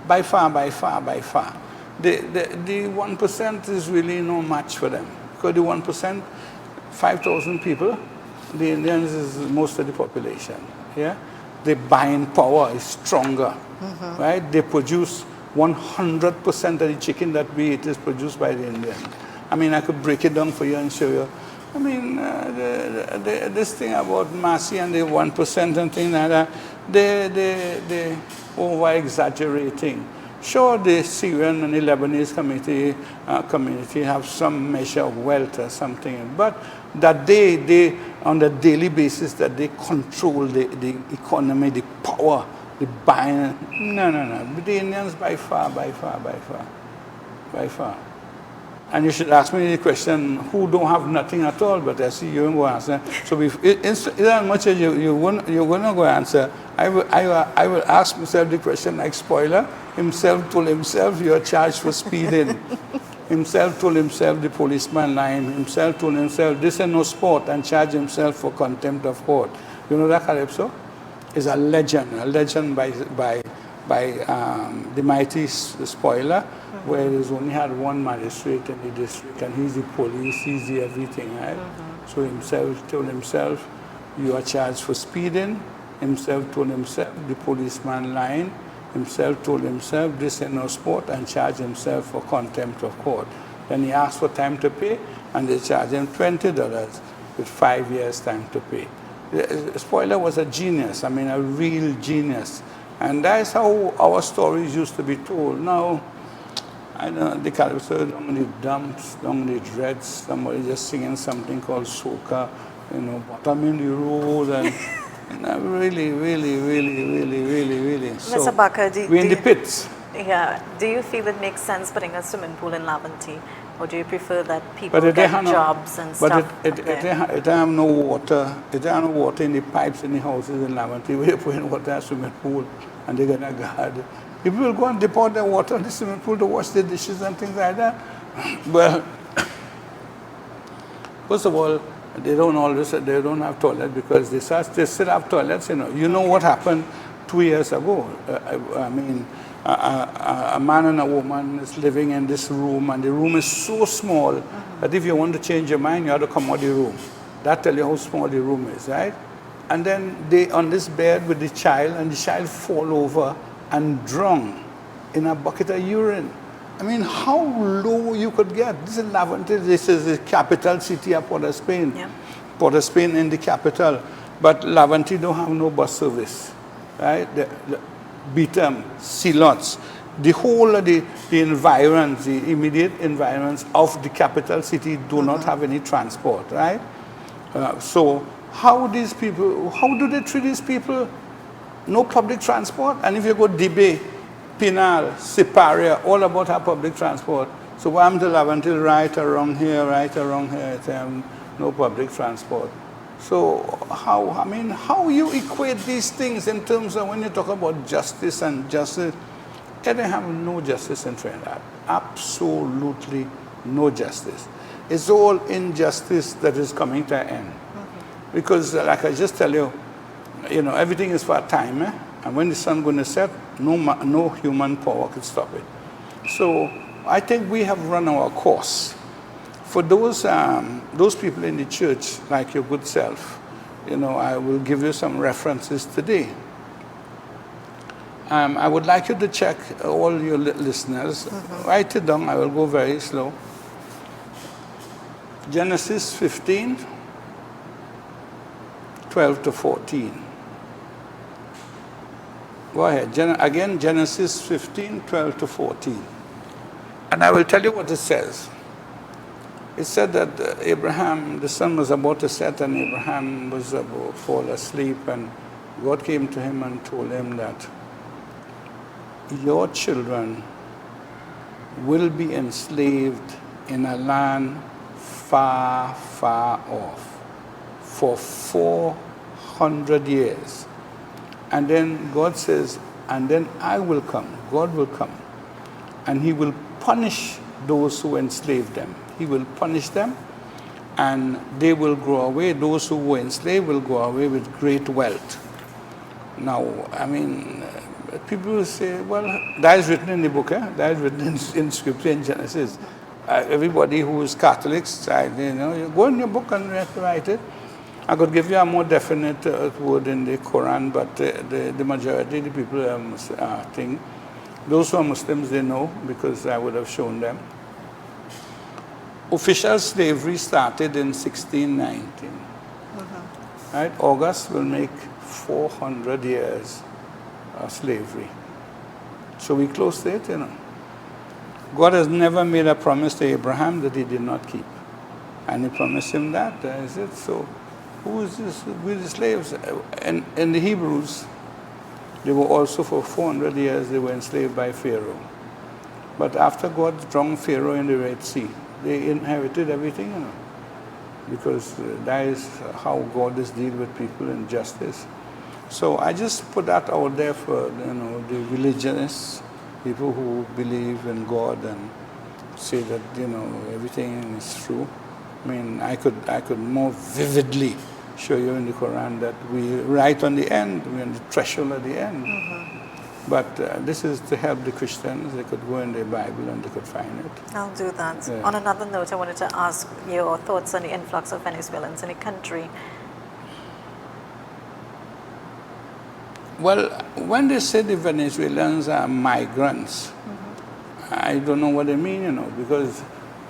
The 1% is really no match for them. Because the 1%, 5,000 people, the Indians is most of the population. Yeah, their buying power is stronger, mm-hmm, right? They produce 100% of the chicken that we eat is produced by the Indians. I mean, I could break it down for you and show you I mean, this thing about Massey and the 1% and things like that, they over-exaggerating. Sure, the Syrian and the Lebanese community have some measure of wealth or something, but that they on a daily basis, that they control the economy, the power, the buying. No. The Indians by far. And you should ask me the question, who don't have nothing at all, but I see you ain't going to answer. So if as much as you're going to go answer, I will ask myself the question like spoiler. Himself told himself, you are charged for speeding. Himself told himself, the policeman lying. Himself told himself, this is no sport, and charged himself for contempt of court. You know that calypso? It's a legend by the mighty spoiler, where there's only had one magistrate in the district, and he's the police, he's the everything, right? So himself told himself, you are charged for speeding. Himself told himself, the policeman lying. Himself told himself, this is no sport, and charged himself for contempt of court. Then he asked for time to pay, and they charged him $20 with 5 years time to pay. The spoiler was a genius, I mean a real genius. And that's how our stories used to be told. Now, I don't know, the calypso, down the dumps, down the dreads, somebody just singing something called soca, bottom in the road, and really. So, Mr. Bakr, we're in the pits. Yeah. Do you feel it makes sense putting a swimming pool in Laventille? Or do you prefer that people get jobs and stuff? But it have no water. It have no water in the pipes in the houses in Laventille. Where you put in water in a swimming pool and they're going to guard. People will go and deport their water in the swimming pool to wash their dishes and things like that. Well, first of all, they don't have toilets because they still have toilets. You know what happened 2 years ago? I mean, a man and a woman is living in this room, and the room is so small that if you want to change your mind, you have to come out of the room. That tells you how small the room is, right? And then they on this bed with the child, and the child fall over and drown in a bucket of urine. I mean, how low you could get. This is Laventille. This is the capital city of Port of Spain. Yeah. Port of Spain in the capital. But Laventille don't have no bus service, right? Beetham, Celots, the whole of the environs, the immediate environs of the capital city do not have any transport, right? So how do they treat these people? No public transport? And if you go Dibé, Pinal, Siparia, all about our public transport. So I'm to Laventille, right around here, no public transport. So how you equate these things in terms of when you talk about justice and justice? They have no justice in Trinidad. Absolutely no justice. It's all injustice that is coming to an end. Because like I just tell you, everything is for a time, and when the sun going to set, no human power could stop it. So I think we have run our course. For those people in the church, like your good self, I will give you some references today. I would like you to check, all your listeners, write it down. I will go very slow. Genesis 15, 12 to 14. Go ahead. Again, Genesis 15, 12 to 14. And I will tell you what it says. It said that Abraham, the sun was about to set, and Abraham was about to fall asleep, and God came to him and told him that your children will be enslaved in a land far, far off for 400 years. And then God says, and then I will come, God will come, and he will punish those who enslaved them. He will punish them, and they will go away. Those who were enslaved will go away with great wealth. Now, people will say, well, that is written in the book, that is written in Scripture in Genesis. Everybody who is Catholics, you go in your book and write it. I could give you a more definite word in the Quran, but the majority of the people think, those who are Muslims, they know, because I would have shown them. official slavery started in 1619. Right? August will make 400 years of slavery. So we close to it, you know. God has never made a promise to Abraham that he did not keep. And he promised him that. Is it? So who is this? We're the slaves. And the Hebrews, they were also for 400 years, they were enslaved by Pharaoh. But after God drowned Pharaoh in the Red Sea, they inherited everything, you know. Because that is how God is dealing with people in justice. So I just put that out there for, you know, the religionists, people who believe in God and say that, you know, everything is true. I mean, I could more vividly show you in the Quran that we're right on the end, we're on the threshold of the end. But this is to help the Christians. They could go in their Bible and they could find it. I'll do that. Yeah. On another note, I wanted to ask your thoughts on the influx of Venezuelans in the country. Well, when they say the Venezuelans are migrants, I don't know what they mean, you know, because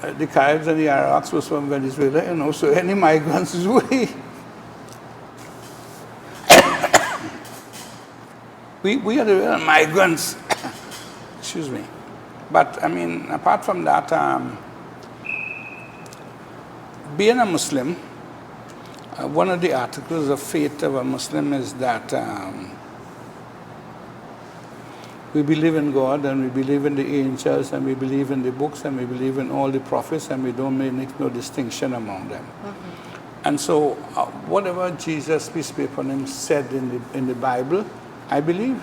the Caribs and the Iraqs was from Venezuela, you know, so any migrants is we are the real migrants. Excuse me. But, I mean, apart from that, being a Muslim, one of the articles of faith of a Muslim is that we believe in God and we believe in the angels and we believe in the books and we believe in all the prophets and we don't make no distinction among them. And so whatever Jesus, peace be upon him, said in the Bible, I believe,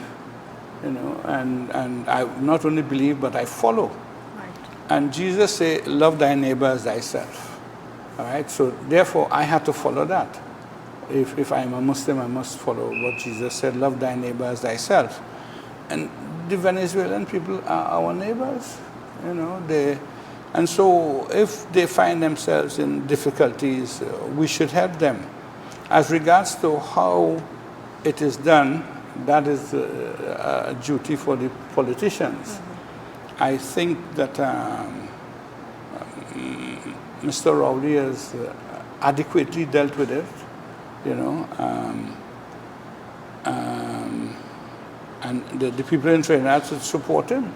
you know, and I not only believe but I follow. Right. And Jesus said, love thy neighbor as thyself. All right, so therefore I have to follow that. If I'm a Muslim, I must follow what Jesus said, love thy neighbor as thyself. And the Venezuelan people are our neighbors, you know. And so if they find themselves in difficulties, we should help them. As regards to how it is done, that is a duty for the politicians. I think that Mr. Rowley has adequately dealt with it, you know. And the people in Trinidad should support him.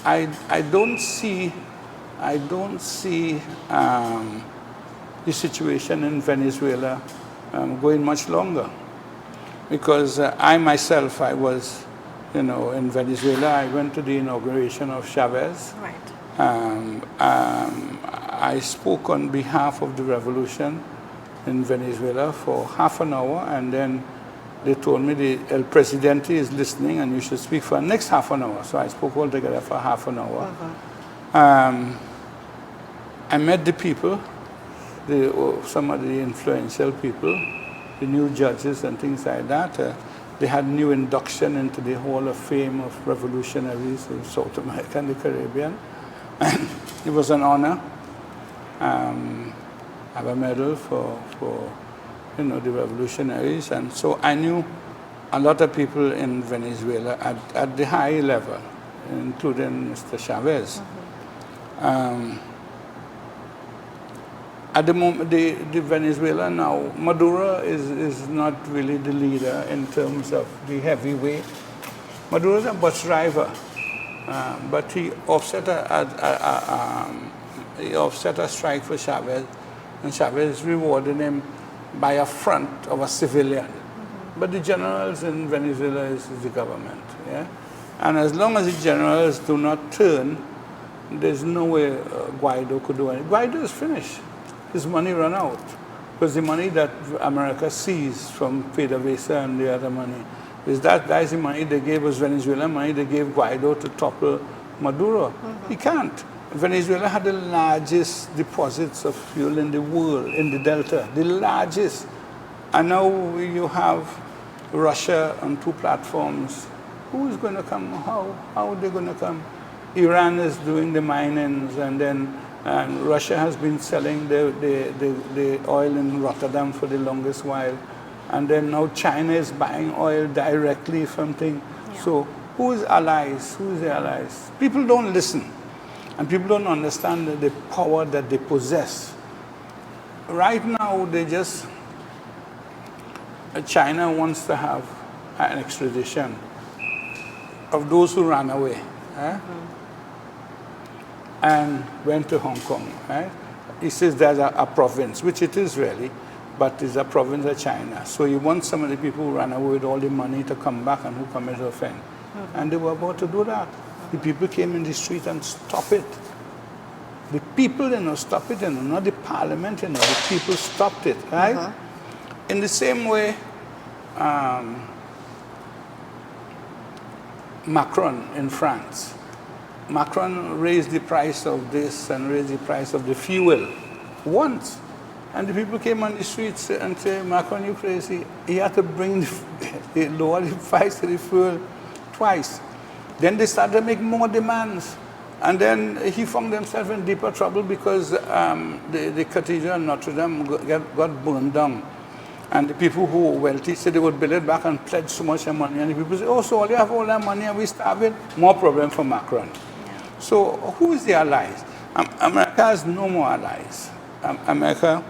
I don't see the situation in Venezuela going much longer, because I myself, I was, you know, in Venezuela. I went to the inauguration of Chavez. Right. I spoke on behalf of the revolution in Venezuela for half an hour, and then they told me the El Presidente is listening and you should speak for the next half an hour. So I spoke altogether for half an hour. I met the people, some of the influential people, the new judges and things like that. They had new induction into the Hall of Fame of revolutionaries of South America and the Caribbean. And it was an honor. I have a medal for you know, the revolutionaries. And so I knew a lot of people in Venezuela at the high level, including Mr. Chavez. At the moment, the Venezuela now, Maduro is not really the leader in terms of the heavyweight. Maduro is a bus driver, but he offset a strike for Chavez, and Chavez rewarded him by a front of a civilian. But the generals in Venezuela is the government, yeah? And as long as the generals do not turn, there's no way Guaido could do anything. Guaido is finished. His money run out. Because the money that America seized from PDVSA and the other money, that is the money they gave us, Venezuelan money they gave Guaido to topple Maduro. He can't. Venezuela had the largest deposits of fuel in the world, in the Delta, the largest. And now you have Russia on two platforms. Who is going to come? How are they going to come? Iran is doing the minings, and Russia has been selling the oil in Rotterdam for the longest while. And then now China is buying oil directly from things. Yeah. So who is allies? Who is the allies? People don't listen. And people don't understand the power that they possess. Right now, China wants to have an extradition of those who ran away and went to Hong Kong. Right? He says there's a province, which it is really, but it's a province of China. So he wants some of the people who ran away with all the money to come back and who committed offense. And they were about to do that. The people came in the street and stopped it. The people, stopped it, not the parliament, the people stopped it, right? In the same way, Macron in France. Macron raised the price of this and raised the price of the fuel once. And the people came on the streets and said, Macron, you crazy. He had to bring lower the price of the fuel twice. Then they started to make more demands. And then he found himself in deeper trouble because the cathedral in Notre Dame got burned down. And the people who were wealthy said they would build it back and pledge so much money. And the people said, oh, so all you have all that money and we starving? More problem for Macron. Yeah. So who is the allies? America has no more allies. America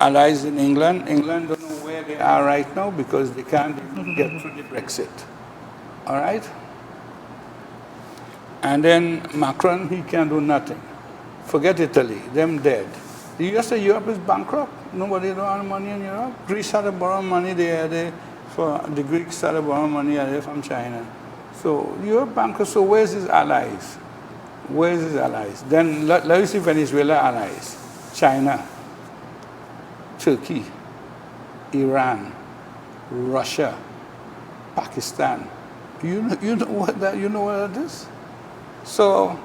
allies in England. England don't know where they are right now because they can't get through the Brexit. All right? And then Macron, he can do nothing. Forget Italy, them dead. The US of Europe is bankrupt. Nobody don't have money in Europe. Greece had to borrow money there. For the Greeks had to borrow money there from China. So Europe bankrupt. So where's his allies? Where's his allies? Then let us see Venezuela allies. China, Turkey, Iran, Russia, Pakistan. You know what that is? So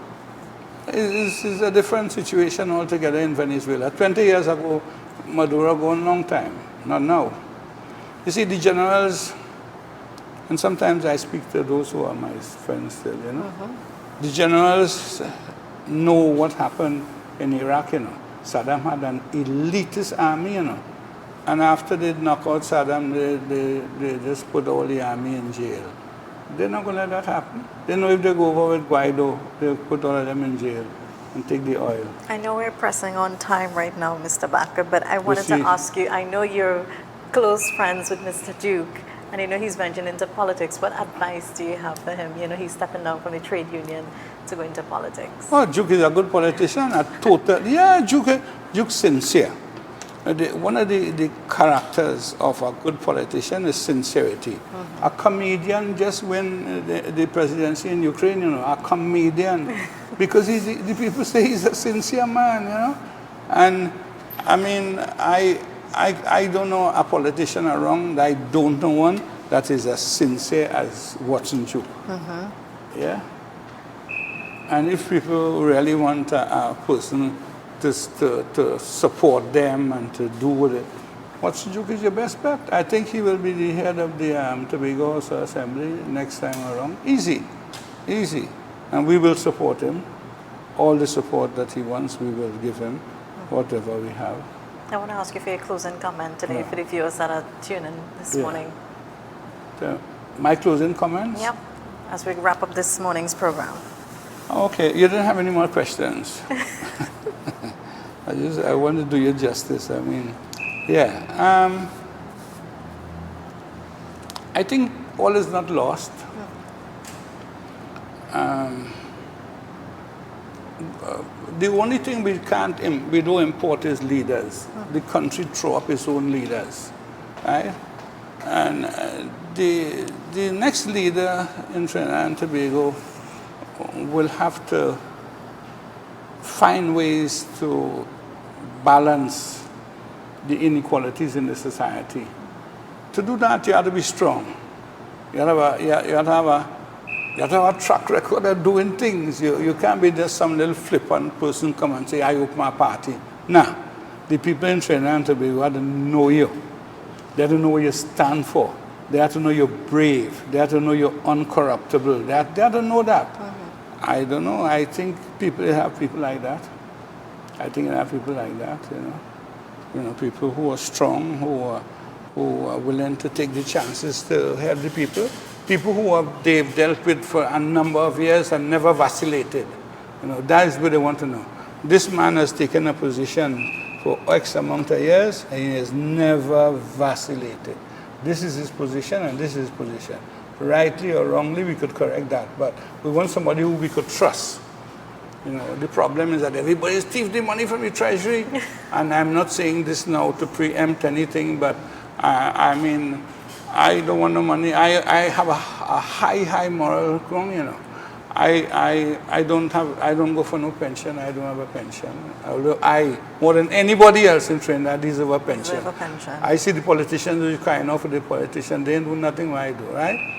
it's a different situation altogether in Venezuela. 20 years ago, Maduro gone a long time, not now. You see, the generals, and sometimes I speak to those who are my friends still, The generals know what happened in Iraq, Saddam had an elitist army, And after they knock out Saddam, they just put all the army in jail. They're not going to let that happen. They know if they go over with Guaido, they'll put all of them in jail and take the oil. I know we're pressing on time right now, Mr. Bakr, but I wanted to ask you, I know you're close friends with Mr. Duke, and I know he's ventured into politics. What advice do you have for him? He's stepping down from the trade union to go into politics. Oh, Duke is a good politician. Duke's sincere. One of the characters of a good politician is sincerity. A comedian just win the presidency in Ukraine, a comedian, because the people say he's a sincere man, And I mean, I don't know a politician around. I don't know one that is as sincere as Watson Duke. Yeah. And if people really want a person to support them and to do with it, Watson Duke is your best bet. I think he will be the head of the Tobago Assembly next time around. Easy. And we will support him. All the support that he wants, we will give him, whatever we have. I want to ask you for your closing comment today for the viewers that are tuning this morning. My closing comments? Yep, as we wrap up this morning's program. Okay, you didn't have any more questions. I want to do you justice. I mean, I think all is not lost. The only thing we don't import is leaders. The country throw up its own leaders, right? And the next leader in Trinidad and Tobago will have to find ways to balance the inequalities in the society. To do that, you have to be strong. You have to have a track record of doing things. You can't be just some little flippant person come and say, I open my party. Nah, the people in Trinidad and Tobago have to know you. They have to know what you stand for. They have to know you're brave. They have to know you're uncorruptible. They have to know that. I don't know. I think people have people like that. I think they have people like that, people who are strong, who are willing to take the chances to help the people. People who they've dealt with for a number of years and never vacillated. That is what they want to know. This man has taken a position for X amount of years, and he has never vacillated. This is his position, and this is his position. Rightly or wrongly, we could correct that, but we want somebody who we could trust. The problem is that everybody thieved the money from the treasury, and I'm not saying this now to preempt anything, but I mean, I don't want no money. I have a high moral ground, I don't go for no pension. I don't have a pension. Although I, more than anybody else in Trinidad, deserve a pension. Deserve a pension. I see the politicians who crying out for the politician. They do nothing what I do, right?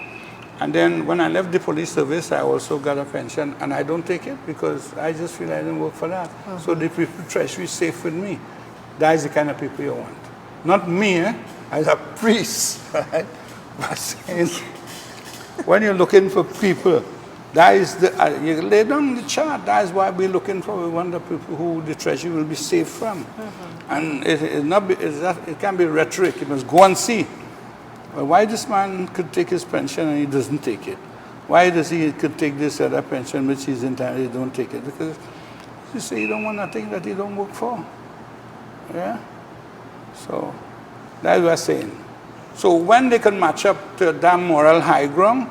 And then when I left the police service, I also got a pension, and I don't take it because I just feel I didn't work for that. So the people treasury is safe with me. That is the kind of people you want. Not me, as a priest, right? But saying, when you're looking for people, that is you lay down the chart. That is why we're looking for. We want the people who the treasury will be safe from. And it can't be rhetoric. You must go and see. Well, why this man could take his pension and he doesn't take it? Why does he could take this other pension which he's entitled, he don't take it? Because you say you don't want nothing that you don't work for. Yeah? So that's what I'm saying. So when they can match up to that moral high ground,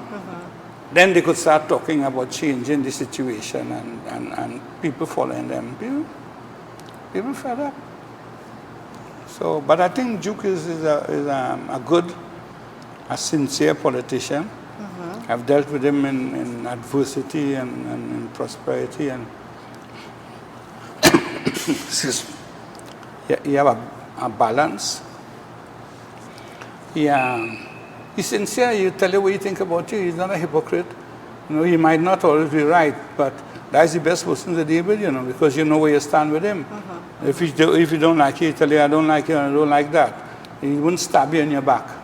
then they could start talking about changing the situation and people following them. People fed up. So, but I think Duke is a good, a sincere politician. I've dealt with him in adversity and in prosperity, and he have a balance. He's sincere. You tell you what you think about you. He's not a hypocrite. He might not always be right, but that's the best person to deal with, because you know where you stand with him. If you don't like it, he tell you, I don't like it, I don't like that. He wouldn't stab you in your back.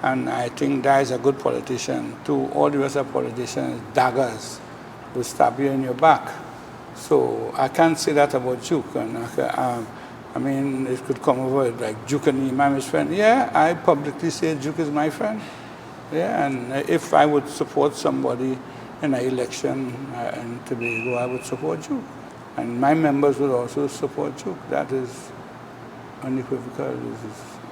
And I think that is a good politician. To all the rest of politicians, daggers will stab you in your back. So I can't say that about Duke. And I mean, it could come over like Duke and Imam is friend. Yeah, I publicly say Duke is my friend. Yeah, and if I would support somebody in an election in Tobago, I would support Duke. And my members would also support Duke. That is unequivocal.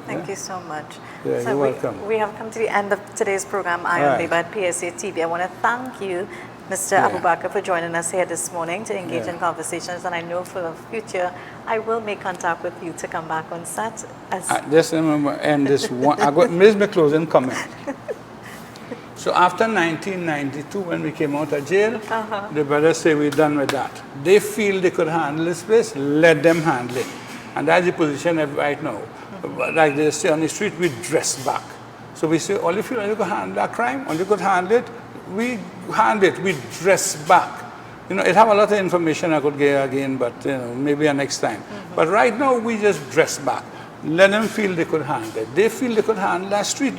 Thank you so much. Yeah, so you're welcome. We have come to the end of today's program, Iron Labor at PSA TV. I want to thank you, Mr. Abu Bakr, for joining us here this morning to engage in conversations. And I know for the future, I will make contact with you to come back on set. Just remember, and this one, I got my closing comment. So after 1992, when we came out of jail, the brothers say we're done with that. They feel they could handle this place, let them handle it. And that's the position right now. Like they say on the street, we dress back. So we say, all you feel you could handle a crime, all you could handle it, we handle it, we dress back. It have a lot of information I could get again, but maybe next time. But right now, we just dress back. Let them feel they could handle it. They feel they could handle that street,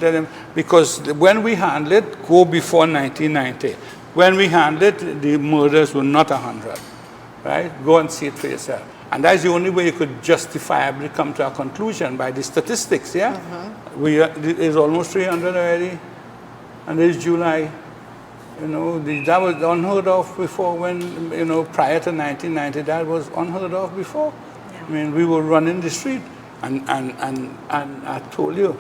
because when we handle it, go before 1990. When we handle it, the murders were not 100, right? Go and see it for yourself. And that's the only way you could justifiably come to a conclusion by the statistics, yeah? It's almost 300 already, and it's July. That was unheard of before when, prior to 1990, that was unheard of before. Yeah. I mean, we were running the street, and I told you,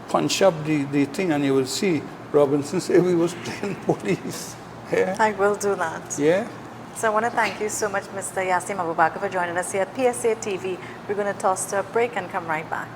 punch up the thing and you will see Robinson say we was playing police. Yeah. I will do that. Yeah. So I want to thank you so much, Mr. Yasin Abu Bakr, for joining us here at PSA TV. We're going to toss to a break and come right back.